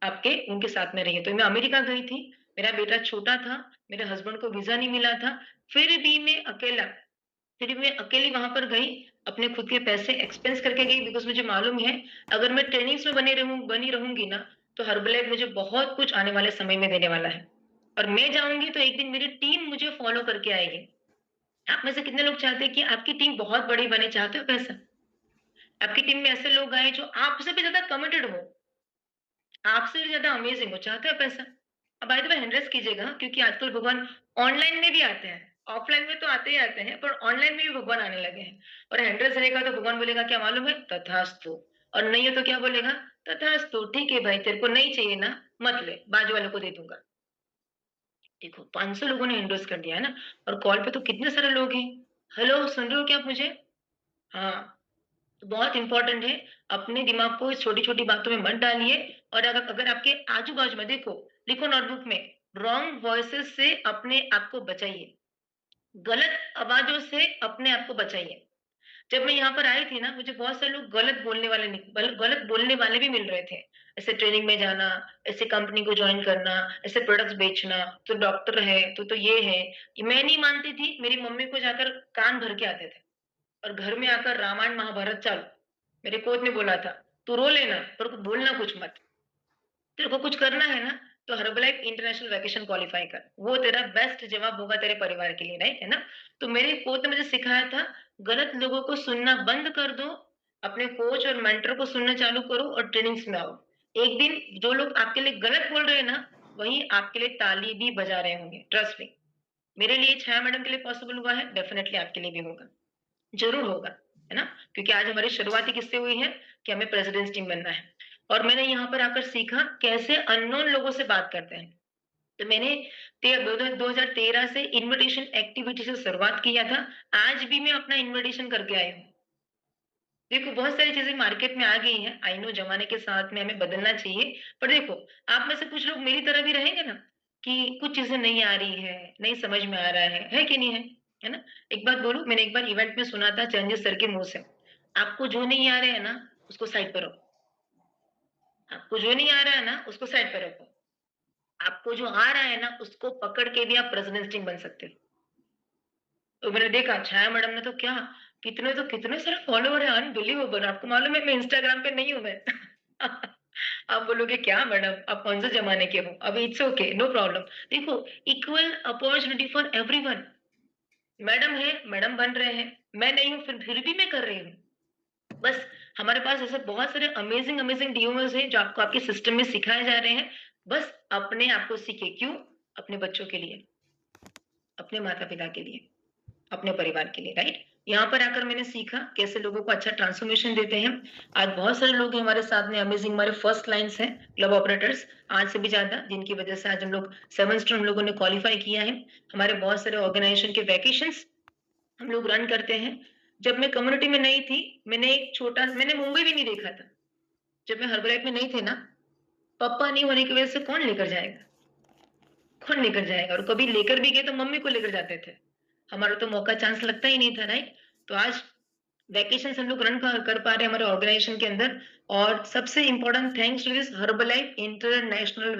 आपके उनके साथ में रहिए। तो मैं अमेरिका गई थी, मेरा बेटा छोटा था, मेरे हस्बैंड को वीजा नहीं मिला था, फिर भी मैं अकेला, फिर मैं अकेली वहां पर गई, अपने खुद के पैसे एक्सपेंस करके गई, बिकॉज मुझे मालूम है अगर मैं ट्रेनिंग्स में बनी रहूंगी ना, तो हर्बलाइफ मुझे बहुत कुछ आने वाले समय में देने वाला है। और मैं जाऊंगी तो एक दिन मेरी टीम मुझे फॉलो करके आएगी। आप में से कितने लोग चाहते हैं कि आपकी टीम बहुत बड़ी बने? चाहते हो कैसा? आपकी टीम में ऐसे लोग आए जो आपसे भी ज्यादा कमिटेड हो, आपसे भी ज्यादा अमेजिंग हो। चाहते हो पैसा? अब by the way hand raise कीजिएगा, क्योंकि आजकल भगवान ऑनलाइन में भी आते हैं। ऑफलाइन में तो आते ही आते हैं, पर ऑनलाइन में भी भगवान आने लगे हैं। और हैंड रेज़ रहेगा तो भगवान बोलेगा क्या मालूम है? तथास्तु। और नहीं है तो क्या बोलेगा? तथास्तु, ठीक है भाई, तेरे को नहीं चाहिए ना, मत ले, बाजू वाले को दे दूंगा। देखो 500 लोगों ने एंडोर्स कर दिया है ना, और कॉल पे तो कितने सारे लोग हैं। हेलो, सुन रहे हो क्या आप मुझे? हाँ, तो बहुत इंपॉर्टेंट है, अपने दिमाग को इस छोटी-छोटी बातों में मत डालिए। और अगर अगर आपके आजू-बाजू में देखो, लिखो नोटबुक में, रॉन्ग वॉइसेस से अपने आप को बचाइए, गलत आवाज़ों से अपने आप को बचाइए। जब मैं यहाँ पर आई थी ना, मुझे बहुत सारे लोग गलत बोलने वाले भी मिल रहे थे। ऐसे ट्रेनिंग में जाना, ऐसे कंपनी को जॉइन करना, ऐसे प्रोडक्ट्स बेचना, तो डॉक्टर है, तो ये है। ये मैं नहीं मानती थी, मेरी मम्मी को जाकर कान भर के आते थे, और घर में आकर रामायण महाभारत चालू। मेरे कोच ने बोला था, "तू रो लेना, पर बोलना कुछ मत। तेरे को कुछ करना है ना, तो हर्बलाइफ इंटरनेशनल वैकेशन क्वालीफाई कर, वो तेरा बेस्ट जवाब होगा तेरे परिवार के लिए", राइट, है ना। तो मेरे कोच ने मुझे सिखाया था, गलत लोगों को सुनना बंद कर दो, अपने कोच और मेंटर को सुनना चालू करो, और ट्रेनिंग्स में आओ। एक दिन जो लोग आपके लिए गलत बोल रहे हैं ना, वही आपके लिए ताली भी बजा रहे होंगे, ट्रस्ट मी। मेरे लिए छाया मैडम के लिए पॉसिबल हुआ है, डेफिनेटली आपके लिए भी होगा, ज़रूर होगा, है ना? क्योंकि आज हमारी शुरुआत ही किससे हुई है कि हमें प्रेसिडेंट्स टीम बनना है। और मैंने यहाँ पर आकर सीखा कैसे अननोन लोगों से बात करते हैं। तो मैंने 2013 से इन्विटेशन एक्टिविटी से शुरुआत किया था। आज भी मैं अपना इन्विटेशन करके आई हूँ। देखो बहुत सारी चीज़ें मार्केट में आ गई हैं। आई नो ज़माने के साथ में हमें बदलना चाहिए। पर देखो, आप में से कुछ लोग मेरी तरह भी रहेंगे ना, कि कुछ चीज़ें नहीं आ रही है, नहीं समझ में आ रहा है कि नहीं है? है ना? एक बात बोलूँ, मैंने एक बार इवेंट में सुना था चंजित सर के मुँह से, आपको जो नहीं आ रहा है ना, उसको साइड पर रखो। आपको जो नहीं आ रहा है ना, उसको साइड पे रखो। आपको जो आ रहा है ना, उसको पकड़ के भी आप प्रेज़िडेंट टीम बन सकते हो। तो मैंने देखा छाया मैडम ने तो क्या कितने सारे फॉलोवर हैं, अनबिलीवेबल। आपको मालूम है मैं इंस्टाग्राम पे नहीं हूँ मैं। आप बोलोगे क्या मैडम आप कौन से ज़माने के हो? अभी इट्स ओके, नो प्रॉब्लम। देखो equal opportunity for everyone. Madam है, मैडम बन रहे हैं, मैं नहीं हूँ फिर भी मैं कर रही हूँ। बस हमारे पास ऐसे बहुत सारे अमेज़िंग अमेज़िंग डीओएस हैं जो आपको आपके सिस्टम में सिखाए जा रहे हैं। बस अपने आप को सीखें। क्यों? अपने बच्चों के लिए, अपने माता-पिता के लिए, अपने परिवार के लिए, राइट? यहाँ पर आकर मैंने सीखा कैसे लोगों को अच्छा ट्रांसफॉर्मेशन देते हैं। आज बहुत सारे लोग हैं हमारे साथ में अमेज़िंग हमारे फर्स्ट लाइन्स हैं, क्लब ऑपरेटर्स आज से भी ज़्यादा जिनकी वज़ह से आज हम लोग 7 स्टार हम लोगों ने क्वालीफाई किया है। हमारे बहुत सारे ऑर्गेनाइज़ेशन के वैकेशंस हम लोग रन करते हैं। जब मैं कम्युनिटी में नहीं थी, मैंने मुंबई भी नहीं देखा था। जब मैं हर्बलैप में नहीं थे ना, पापा नहीं होने की वज़ह से कौन लेकर जाएगा? कौन लेकर जाएगा? और कभी लेकर भी गए तो मम्मी को लेकर जाते थे। हमारा तो मौका चांस लगता ही नहीं था, राइट? तो आज वैकेशंस हम लोग रन कर पा रहे हैं हमारे ऑर्गेनाइजेशन के अंदर और सबसे important thanks to this Herbalife international